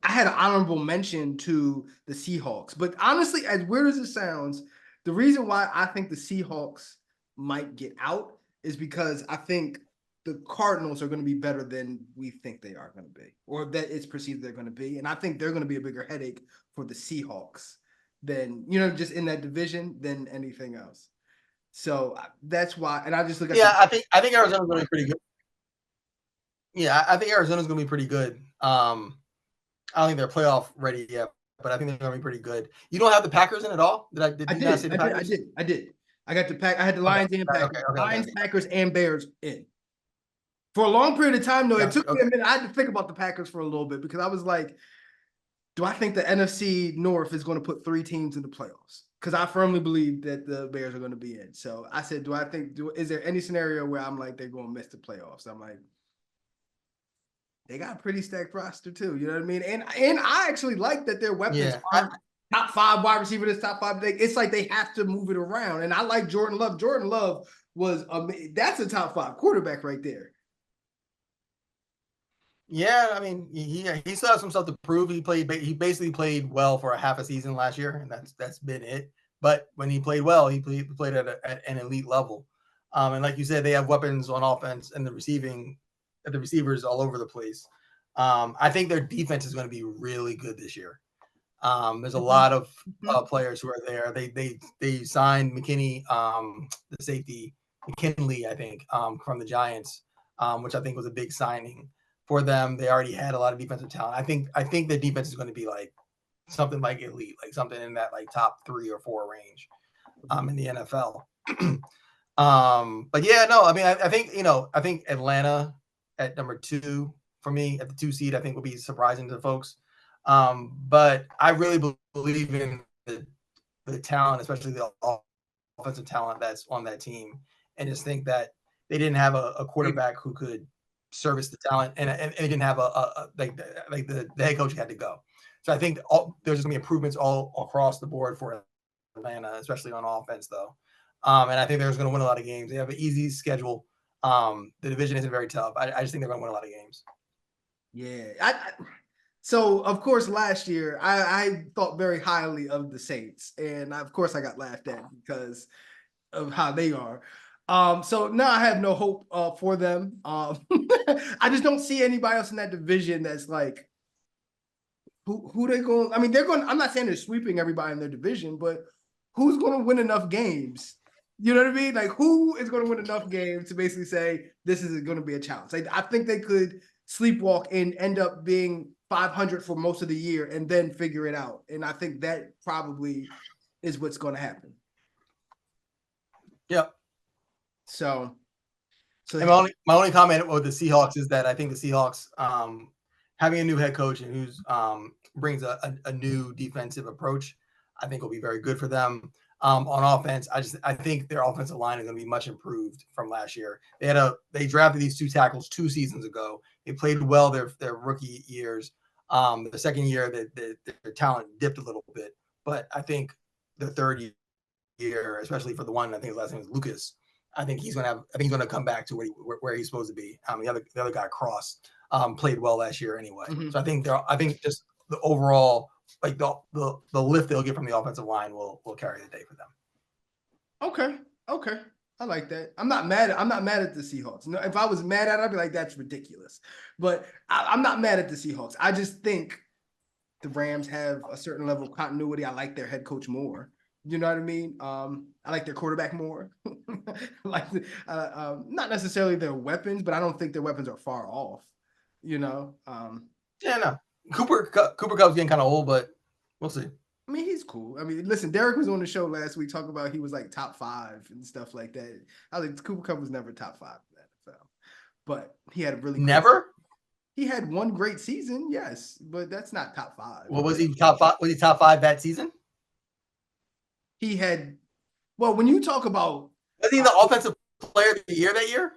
I had an honorable mention to the Seahawks, but honestly, as weird as it sounds, the reason why I think the Seahawks might get out is because I think the Cardinals are going to be better than we think they are going to be, or that it's perceived they're going to be. And I think they're going to be a bigger headache for the Seahawks than, just in that division than anything else. So that's why. And I just look at I think Arizona's going to be pretty good. Yeah, I think Arizona's going to be pretty good. I don't think they're playoff ready yet, but I think they're going to be pretty good. You don't have the Packers in at all? I did. I did. I got the Pack. I had the Lions and Packers. Lions, Packers, and Bears in. For a long period of time, though, it took me a minute. I had to think about the Packers for a little bit because I was like, do I think the NFC North is going to put 3 teams in the playoffs? Because I firmly believe that the Bears are going to be in. So I said, is there any scenario where I'm like, they're going to miss the playoffs? I'm like, they got a pretty stacked roster too. You know what I mean? And I actually like that their weapons are top 5 wide receiver, this top 5. It's like they have to move it around. And I like Jordan Love. Jordan Love was that's a top 5 quarterback right there. Yeah, I mean, he still has some stuff to prove. He basically played well for a half a season last year, and that's been it. But when he played well, he played at an elite level. And like you said, they have weapons on offense and the receivers all over the place. I think their defense is going to be really good this year. There's a lot of players who are there. They signed McKinney, the safety, McKinley, I think, from the Giants, which I think was a big signing for them. They already had a lot of defensive talent. I think the defense is going to be like something like elite, like something in that like top 3 or 4 range in the NFL. But yeah, no, I mean, I think Atlanta at number 2 for me at the 2 seed, I think will be surprising to folks. But I really believe in the talent, especially the offensive talent that's on that team, and just think that they didn't have a quarterback who could service the talent, and they didn't have the head coach had to go. So I think there's going to be improvements all across the board for Atlanta, especially on offense, though. And I think they're going to win a lot of games. They have an easy schedule. The division isn't very tough. I just think they're going to win a lot of games. Yeah. So, of course, last year, I thought very highly of the Saints. And, of course, I got laughed at because of how they are. So now I have no hope for them. I just don't see anybody else in that division that's like, who they going? I mean, they're going. I'm not saying they're sweeping everybody in their division, but who's going to win enough games? You know what I mean? Like, who is going to win enough games to basically say this is going to be a challenge? I think they could sleepwalk and end up being 500 for most of the year and then figure it out. And I think that probably is what's going to happen. Yep. So my only comment with the Seahawks is that I think the Seahawks, having a new head coach and who's brings a new defensive approach, I think will be very good for them. On offense, I think their offensive line is going to be much improved from last year. They drafted these 2 tackles 2 seasons ago. They played well their rookie years. The second year, their talent dipped a little bit, but I think the third year, especially for the one, I think his last name is Lucas, I think he's going to come back to where he's supposed to be. The other guy, Cross, played well last year anyway. Mm-hmm. So I think just the overall like the lift they'll get from the offensive line will carry the day for them. Okay. I like that. I'm not mad at the Seahawks. No, if I was mad at it, I'd be like, that's ridiculous. But I'm not mad at the Seahawks. I just think the Rams have a certain level of continuity. I like their head coach more. You know what I mean? I like their quarterback more. Like, not necessarily their weapons, but I don't think their weapons are far off. You know? Yeah, no. Cooper Kupp's getting kind of old, but we'll see. I mean, he's cool. I mean, listen, Derek was on the show last week talking about he was like top 5 and stuff like that. I think Cooper Kupp was never top 5 in the NFL, but he had a really never. He had one great season, yes, but that's not top 5. Well, was he top 5? Was he top 5 that season? He had. Well, when you talk about, was he the offensive player of the year that year?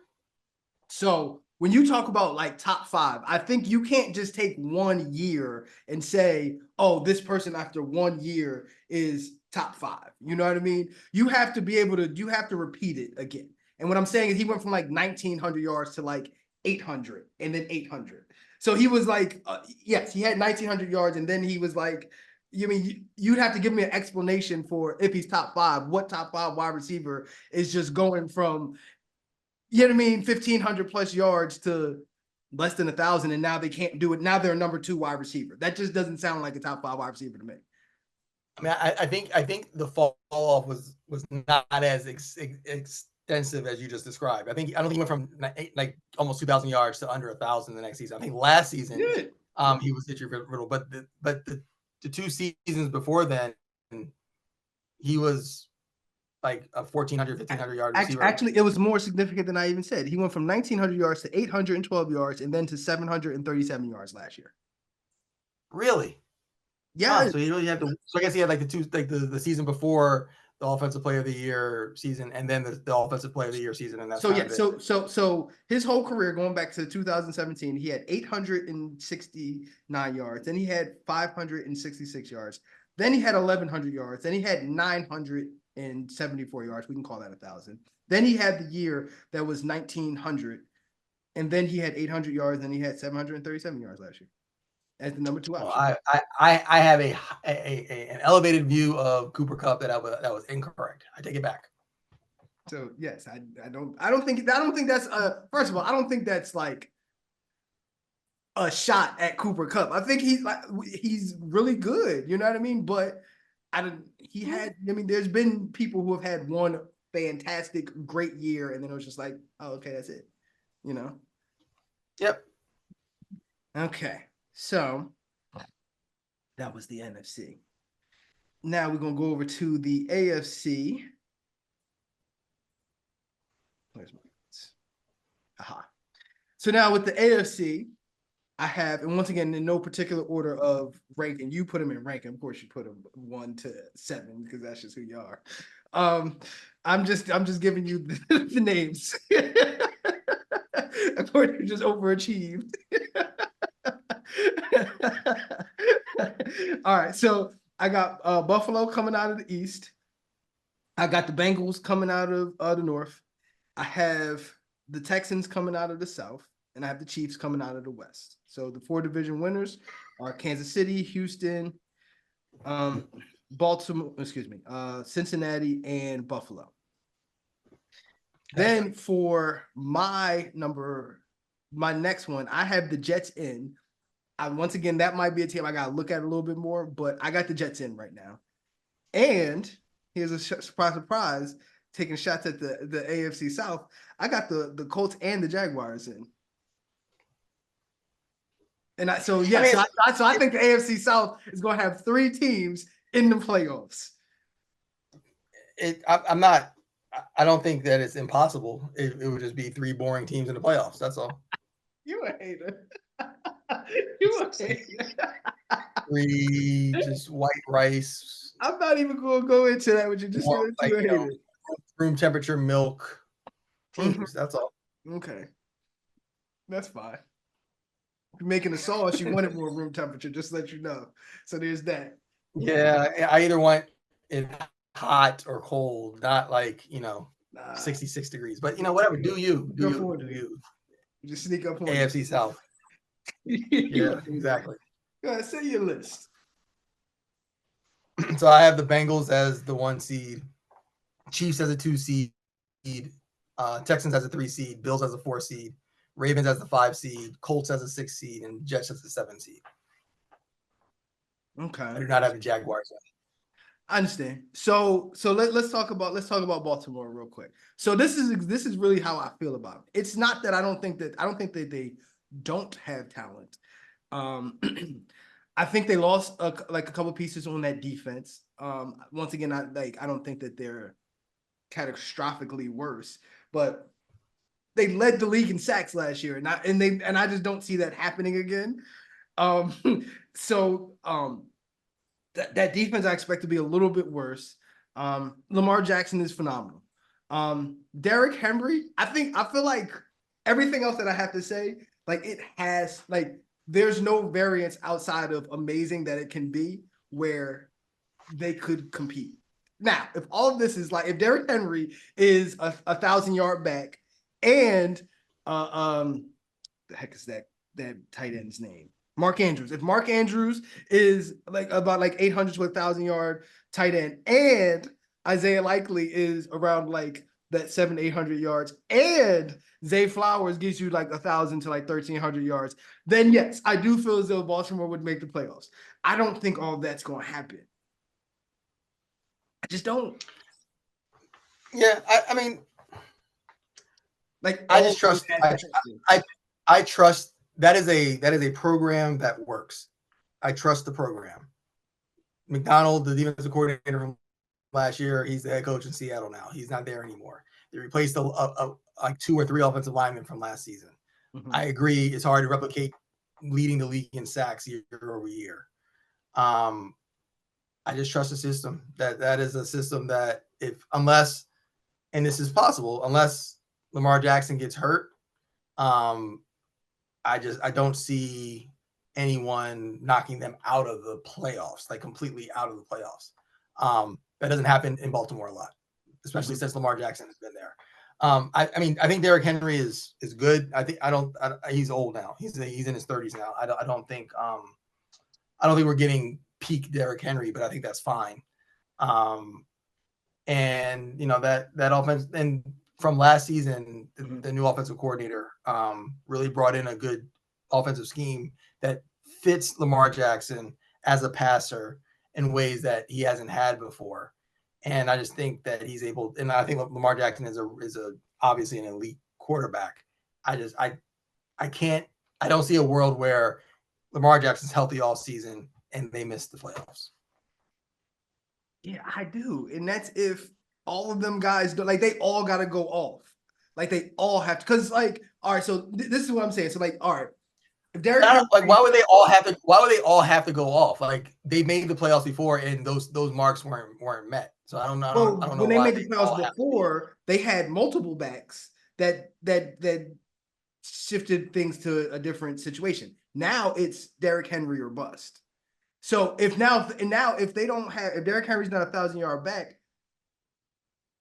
So when you talk about like top 5, I think you can't just take 1 year and say, oh, this person after 1 year is top 5. You know what I mean? You have to be able to, you have to repeat it again. And what I'm saying is he went from like 1,900 yards to like 800 and then 800. So he was like, yes, he had 1,900 yards. And then he was like, you mean you'd have to give me an explanation for if he's top 5, what top 5 wide receiver is just going from, you know what I mean, 1,500 plus yards to less than 1,000, and now they can't do it. Now they're a number 2 wide receiver. That just doesn't sound like a top 5 wide receiver to me. I mean, I think the fall off was not as extensive as you just described. I don't think he went from like almost 2,000 yards to under 1,000 the next season. I think last season he was injury riddled, but the 2 seasons before then he was like a 1,400, 1,500 yard receiver. Actually, it was more significant than I even said. He went from 1,900 yards to 812 yards and then to 737 yards last year. Really? Yeah. So you really have to. So I guess he had like the season before the offensive player of the year season, and then the offensive player of the year season, and that's so his whole career going back to 2017, he had 869 yards, then he had 566 yards, then he had 1,100 yards, then he had 974 yards. We can call that 1,000. Then he had the year that was 1,900, and then he had 800 yards, and he had 737 yards last year as the number 2 option. Well, I have an elevated view of Cooper Kupp that was incorrect. I take it back. So yes, I don't think that's first of all, I don't think that's like a shot at Cooper Kupp. I think he's really good, you know what I mean? But there's been people who have had one fantastic, great year, and then it was just like, oh, okay, that's it, you know? Yep. Okay, so that was the NFC. Now we're going to go over to the AFC. Where's my notes? Aha. So now with the AFC, I have, and once again, in no particular order of ranking, you put them in ranking. Of course, you put them 1 to 7 because that's just who you are. I'm just giving you the names. Of course, you just overachieved. All right, so I got Buffalo coming out of the East. I got the Bengals coming out of the North. I have the Texans coming out of the South, and I have the Chiefs coming out of the West. So the 4 division winners are Kansas City, Houston, Baltimore, Cincinnati, and Buffalo. Then for my next one, I have the Jets in. Once again, that might be a team I got to look at a little bit more, but I got the Jets in right now. And here's a surprise, taking shots at the AFC South. I got the Colts and the Jaguars in. And so I think the AFC South is going to have 3 teams in the playoffs. I don't think that it's impossible. It would just be 3 boring teams in the playoffs. That's all. You a hater. You a hater. 3 just white rice. I'm not even going to go into that with you. Just room temperature milk teams. Mm-hmm. That's all. Okay, that's fine. If you're making a sauce, you want it more room temperature. Just to let you know. So there's that. Yeah, I either want it hot or cold, not like 66 degrees. But whatever. Do you? Just sneak up on AFC South. Yeah, exactly. Go ahead, say your list. So I have the Bengals as the 1 seed, Chiefs as a 2 seed, Texans as a 3 seed, Bills as a 4 seed, Ravens as the 5 seed, Colts as a 6 seed, and Jets as the 7 seed. Okay. I do not have the Jaguars. I understand. So let's talk about Baltimore real quick. So this is really how I feel about it. It's not that I don't think that they don't have talent. I think they lost a couple pieces on that defense. Once again, I don't think that they're catastrophically worse, but they led the league in sacks last year, and I just don't see that happening again. So that defense I expect to be a little bit worse. Lamar Jackson is phenomenal. Derrick Henry, I feel like everything else that I have to say, like it has, like there's no variance outside of amazing that it can be where they could compete. Now, if all of this is like, if Derrick Henry is a 1,000-yard back, and the heck is that tight end's name? Mark Andrews. If Mark Andrews is like about like 800 to 1,000-yard tight end, and Isaiah Likely is around like that 700-800 yards, and Zay Flowers gives you like 1,000 to like 1,300 yards, then yes, I do feel as though Baltimore would make the playoffs. I don't think all of that's going to happen. I just don't. Yeah, I mean, like I just trust. I trust that is a program that works. I trust the program. McDonald, the defensive coordinator from last year, he's the head coach in Seattle now. He's not there anymore. They replaced like 2 or 3 offensive linemen from last season. Mm-hmm. I agree. It's hard to replicate leading the league in sacks year over year. I just trust the system. That is a system that unless, and this is possible, unless Lamar Jackson gets hurt, I don't see anyone knocking them out of the playoffs, like completely out of the playoffs. That doesn't happen in Baltimore a lot, especially since Lamar Jackson has been there. I mean, I think Derrick Henry is good. He's old now. He's in his 30s now. I don't think we're getting peak Derrick Henry, but I think that's fine. And you know that offense, and from last season, the new offensive coordinator really brought in a good offensive scheme that fits Lamar Jackson as a passer in ways that he hasn't had before. And I just think that he's able, and I think Lamar Jackson is obviously an elite quarterback. I don't see a world where Lamar Jackson's healthy all season and they miss the playoffs. Yeah, I do. And that's if all of them guys do, like they all got to go off. Like they all have to, because like, all right, so this is what I'm saying. So like, all right, if Derrick Henry, like why would they all have to go off? Like they made the playoffs before and those marks weren't met. So I don't know. When they made the playoffs before, they had multiple backs that shifted things to a different situation. Now it's Derrick Henry or bust. So if they don't have, if Derrick Henry's not 1,000-yard back,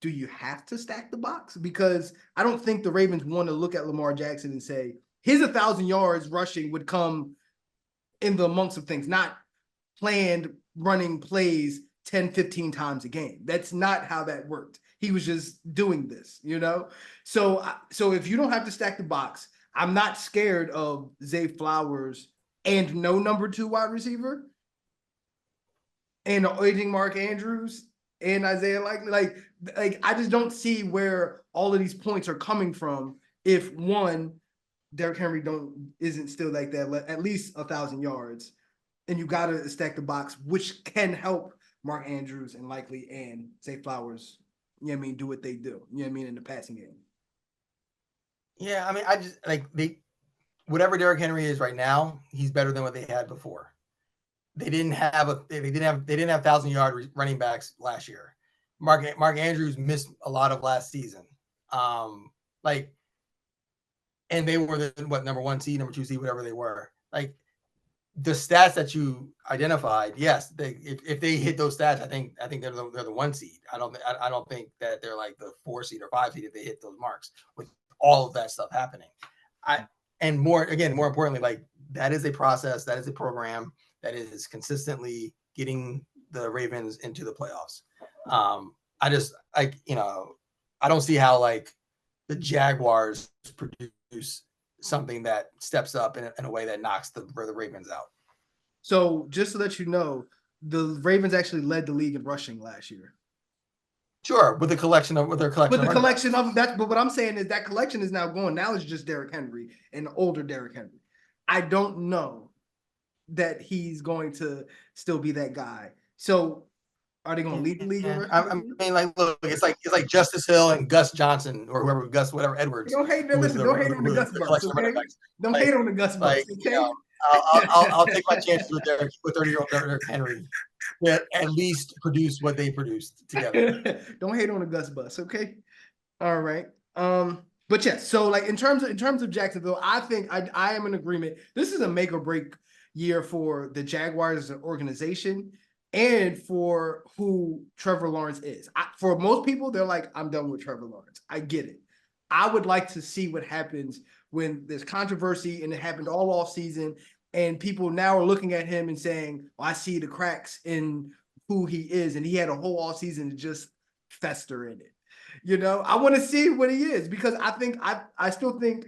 do you have to stack the box? Because I don't think the Ravens want to look at Lamar Jackson and say his 1,000 yards rushing would come in the amongst of things, not planned running plays 10, 15 times a game. That's not how that worked. He was just doing this, you know? So if you don't have to stack the box, I'm not scared of Zay Flowers and no number 2 wide receiver and aging Mark Andrews and Isaiah Likely. Like I just don't see where all of these points are coming from if one, Derrick Henry isn't still like that, at least 1,000 yards, and you got to stack the box, which can help Mark Andrews and Likely and Zay Flowers, you know what I mean, do what they do, you know what I mean, in the passing game. Yeah, I mean, I just like whatever Derrick Henry is right now, he's better than what they had before. They didn't have 1,000-yard running backs last year. Mark Andrews missed a lot of last season. And they were the number 1 seed, number 2 seed, whatever they were. Like the stats that you identified, yes, if they hit those stats, I think they're the 1 seed. I don't think that they're like the 4 seed or 5 seed if they hit those marks with all of that stuff happening. More importantly, like that is a process, that is a program that is consistently getting the Ravens into the playoffs. I don't see how like the Jaguars produce something that steps up in a way that knocks the Ravens out. So just to let you know, the Ravens actually led the league in rushing last year. Sure, with their collection of that. But what I'm saying is that collection is now gone. Now it's just Derrick Henry and older Derrick Henry. I don't know that he's going to still be that guy. So are they going to lead the league? I mean, like, look, it's like Justice Hill and Gus Johnson or whatever Edwards. Don't hate on the Gus Bus, okay? Don't hate on the Gus Bus, okay? I'll take my chances with 30-year-old Derrick Henry. That at least produce what they produced together. Don't hate on the Gus Bus, okay? All right. But yes, so like in terms of Jacksonville, I think I am in agreement. This is a make or break year for the Jaguars as an organization and for who Trevor Lawrence is. For most people, they're like, I'm done with Trevor Lawrence. I get it. I would like to see what happens when there's controversy, and it happened all off season, and people now are looking at him and saying, well, I see the cracks in who he is, and he had a whole off season to just fester in it. You know, I want to see what he is, because I still think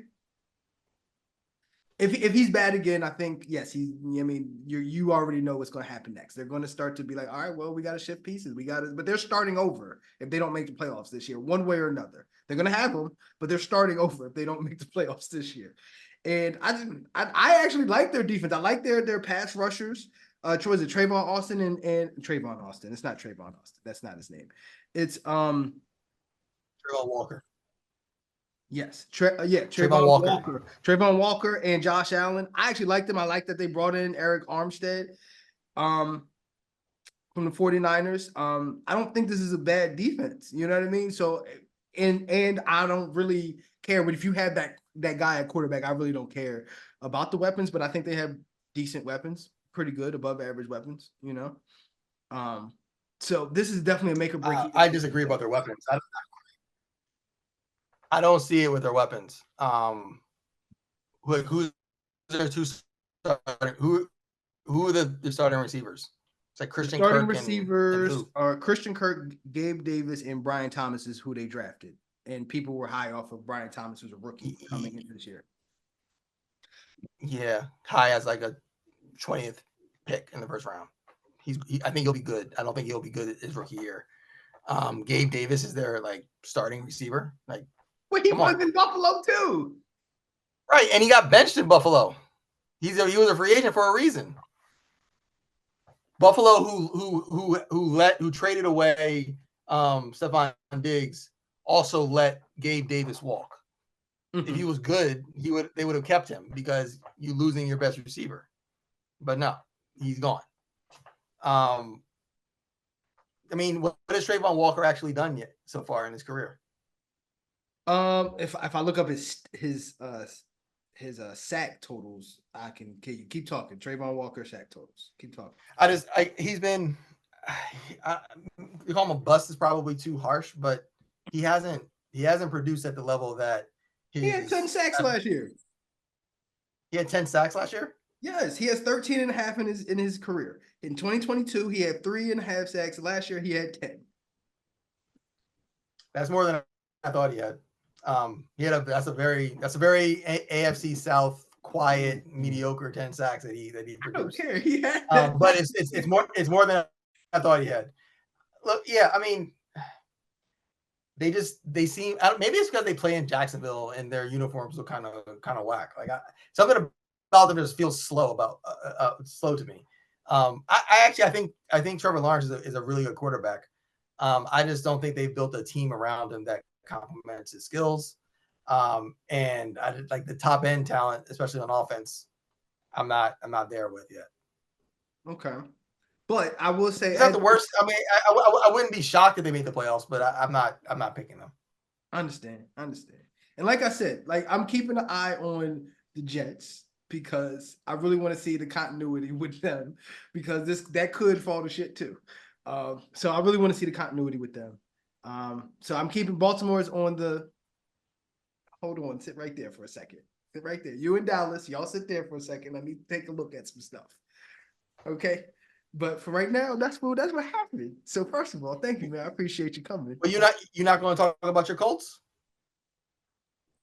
if he's bad again, I think, yes, you already know what's going to happen next. They're going to start to be like, all right, well, we got to shift pieces. But they're starting over if they don't make the playoffs this year, one way or another. They're going to have them, but they're starting over if they don't make the playoffs this year. And I actually like their defense. I like their pass rushers. Was it Trayvon Austin and Trayvon Austin? It's not Trayvon Austin. That's not his name. It's Trayvon Walker. Yes. Trayvon Walker and Josh Allen. I actually like them. I like that they brought in Eric Armstead from the 49ers. I don't think this is a bad defense. You know what I mean? So, and I don't really care. But if you have that guy at quarterback, I really don't care about the weapons. But I think they have decent weapons, pretty good, above average weapons, you know? So this is definitely a make or break. I disagree about their weapons. I don't see it with their weapons. Who's their two starting? Who are the starting receivers? It's like Christian Kirk. Starting receivers are Christian Kirk, Gabe Davis, and Brian Thomas is who they drafted. And people were high off of Brian Thomas, who's a rookie coming into this year. Yeah, high as like a 20th pick in the first round. I think he'll be good. I don't think he'll be good his rookie year. Gabe Davis is their like starting receiver. Like, well, he was in Buffalo too. Right, and he got benched in Buffalo. He was a free agent for a reason. Buffalo, who traded away Stephon Diggs, also let Gabe Davis walk. Mm-hmm. If he was good, they would have kept him, because you're losing your best receiver. But no, he's gone. I mean, what has Trayvon Walker actually done yet so far in his career? If I look up his sack totals, I can keep talking. Trayvon Walker sack totals. Keep talking. He's been. You call him a bust is probably too harsh, but he hasn't produced at the level that he had 10 sacks last year. He had 10 sacks last year? Yes, he has 13 and a half in his career. In 2022, he had 3.5 sacks. Last year, he had 10. That's more than I thought he had. That's a very AFC South quiet, mediocre 10 sacks that he produced. I don't care. But it's more than I thought he had. Look, yeah, I mean, they seem, maybe it's because they play in Jacksonville and their uniforms look kind of whack. Like something about them just feels slow to me. I think Trevor Lawrence is a really good quarterback. I just don't think they've built a team around him that complements his skills. And I did like the top end talent, especially on offense. I'm not there with yet. Okay. But I will say, is that the worst? I mean, I wouldn't be shocked if they made the playoffs, but I'm not picking them. I understand. And like I said, like I'm keeping an eye on the Jets because I really want to see the continuity with them, because that could fall to shit too. So I really want to see the continuity with them. So I'm keeping Baltimore's on the. Hold on, sit right there for a second. Sit right there. You in Dallas, y'all sit there for a second. Let me take a look at some stuff. Okay. But for right now, that's what happened. So first of all, thank you, man. I appreciate you coming. But you're not going to talk about your Colts?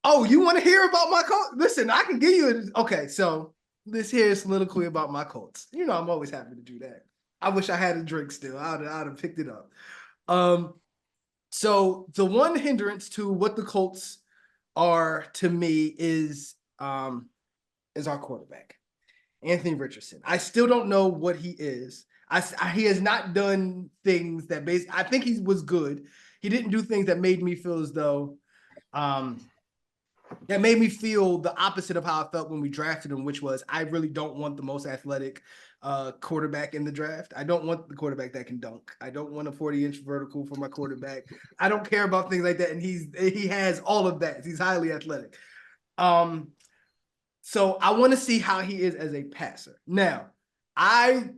Oh, you want to hear about my Colts? Listen, I can give you okay. So this here is soliloquy about my Colts. You know, I'm always happy to do that. I wish I had a drink still. I'd have picked it up. So the one hindrance to what the Colts are to me is our quarterback, Anthony Richardson. I still don't know what he is. He has not done things that I think he was good. He didn't do things that made me feel as though that made me feel the opposite of how I felt when we drafted him, which was I really don't want the most athletic quarterback in the draft. I don't want the quarterback that can dunk. I don't want a 40-inch vertical for my quarterback. I don't care about things like that. And he has all of that. He's highly athletic. So I want to see how he is as a passer. Now, I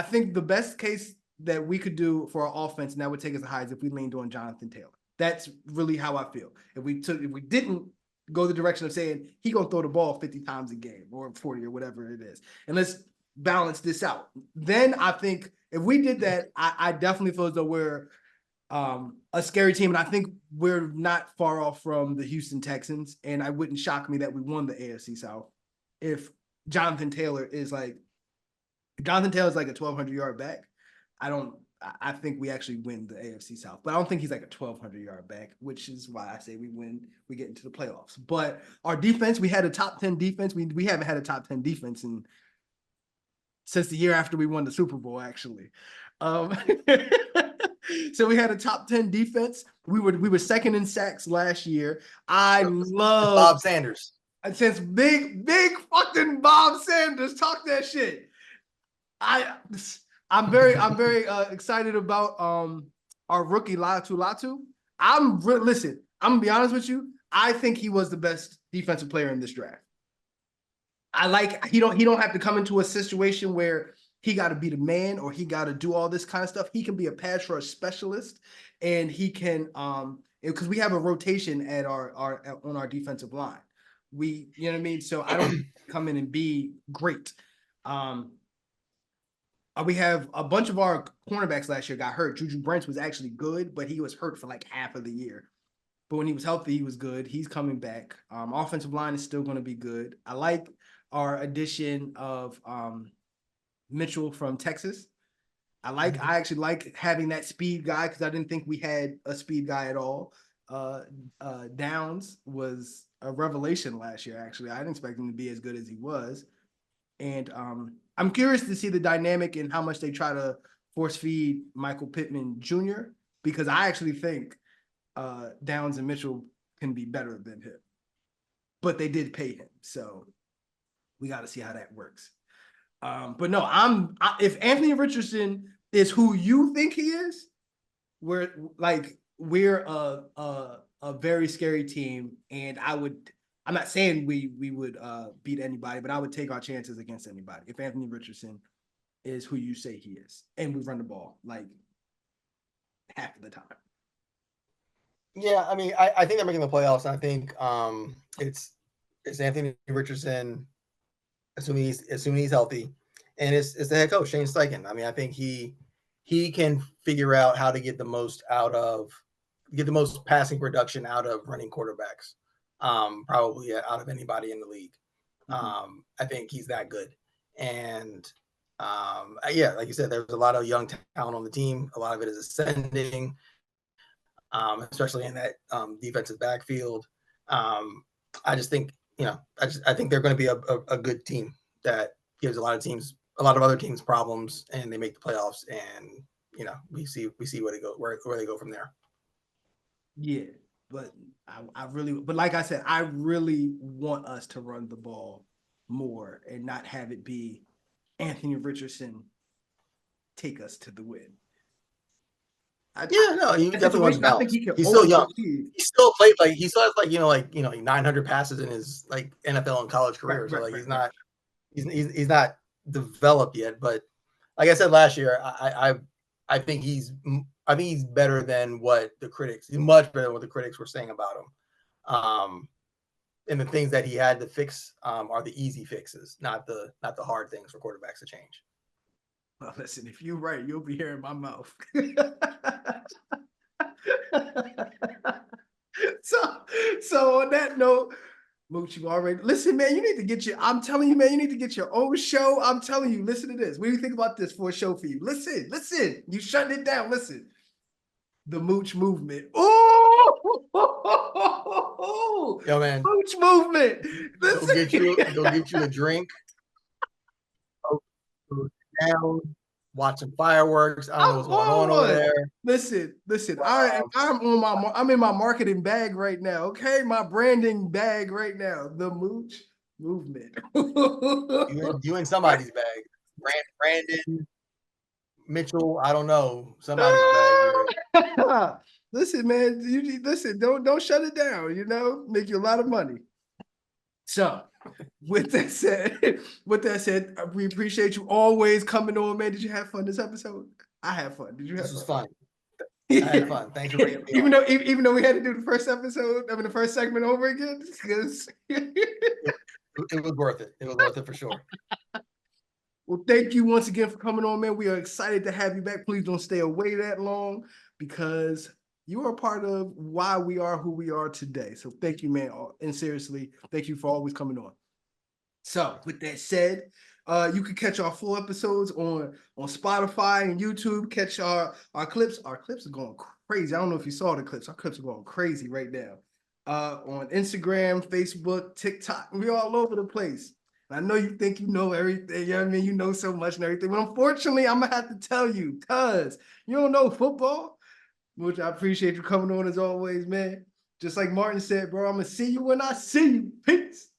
think the best case that we could do for our offense, and that would take us high, is if we leaned on Jonathan Taylor. That's really how I feel. If we didn't go the direction of saying he gonna throw the ball 50 times a game or 40 or whatever it is, and let's balance this out. Then I think if we did that, I definitely feel as though we're a scary team, and I think we're not far off from the Houston Texans. And I wouldn't shock me that we won the AFC South if Jonathan Taylor is like a 1,200-yard back. I think we actually win the AFC South, but I don't think he's like a 1,200-yard back, which is why I say we win. We get into the playoffs. But our defense, we had a top 10 defense. We haven't had a top 10 defense since the year after we won the Super Bowl, actually. So we had a top 10 defense. We were second in sacks last year. I love Bob Sanders. Since big fucking Bob Sanders talk that shit. I'm very excited about our rookie Latu. Listen, I'm gonna be honest with you. I think he was the best defensive player in this draft. He don't have to come into a situation where he got to be the man or he got to do all this kind of stuff. He can be a pass rush specialist, and he can because we have a rotation at on our defensive line. You know what I mean? So I don't come in and be great. We have a bunch of our cornerbacks last year got hurt. Juju Brents was actually good, but he was hurt for like half of the year. But when he was healthy, he was good. He's coming back. Offensive line is still going to be good. I like our addition of Mitchell from Texas. I actually like having that speed guy because I didn't think we had a speed guy at all. Downs was a revelation last year, actually. I didn't expect him to be as good as he was. And I'm curious to see the dynamic and how much they try to force feed Michael Pittman Jr. because I actually think Downs and Mitchell can be better than him. But they did pay him, so we got to see how that works. But no, if Anthony Richardson is who you think he is, we're a very scary team, and I'm not saying we would beat anybody, but I would take our chances against anybody if Anthony Richardson is who you say he is, and we run the ball like half of the time. Yeah, I mean, I think they're making the playoffs, and I think it's Anthony Richardson, assuming he's healthy, and it's the head coach Shane Steichen. I mean, I think he can figure out how to get the most passing production out of running quarterbacks, probably out of anybody in the league. I think he's that good, and yeah, like you said, there's a lot of young talent on the team. A lot of it is ascending. Especially in that defensive backfield. I just think, I think they're going to be a good team that gives a lot of other teams problems, and they make the playoffs, and we see where they go from there. Yeah, but but like I said, I really want us to run the ball more and not have it be Anthony Richardson take us to the win. He definitely wants to balance. He's still young. He still has 900 passes in his NFL and college career. Right, he's not developed yet. But like I said last year, I think he's better than what the critics. He's much better than what the critics were saying about him. And the things that he had to fix are the easy fixes, not the hard things for quarterbacks to change. Well, listen, if you're right, you'll be hearing my mouth. so on that note, Mooch, you already listen, man. You need to get your. I'm telling you, man. You need to get your own show. I'm telling you. Listen to this. What do you think about this for a show for you? Listen, listen. You shutting it down. Listen. The Mooch movement. Oh, yo, man. Mooch movement. Go get you a drink. Go down. Watch some fireworks. I don't know what's going on over there. Listen. I'm in my marketing bag right now. Okay, my branding bag right now. The Mooch movement. you in somebody's bag. Brandon Mitchell. I don't know. Somebody's bag. Listen, man. Listen. Don't shut it down. You know, make you a lot of money. So, with that said, we appreciate you always coming on, man. Did you have fun this episode? I had fun. Did you have fun? This was fun? I had fun. Thanks for bringing me even though we had to do the first episode, the first segment over again, because it was worth it. It was worth it for sure. Well, thank you once again for coming on, man. We are excited to have you back. Please don't stay away that long, because you are a part of why we are who we are today. So thank you, man. And seriously, thank you for always coming on. So with that said, you can catch our full episodes on Spotify and YouTube. Catch our clips. Our clips are going crazy. I don't know if you saw the clips. Our clips are going crazy right now. On Instagram, Facebook, TikTok. We're all over the place. I know you think you know everything. You know what I mean? You know so much and everything. But unfortunately, I'm going to have to tell you, because you don't know football, which I appreciate you coming on as always, man. Just like Martin said, bro, I'm going to see you when I see you. Peace.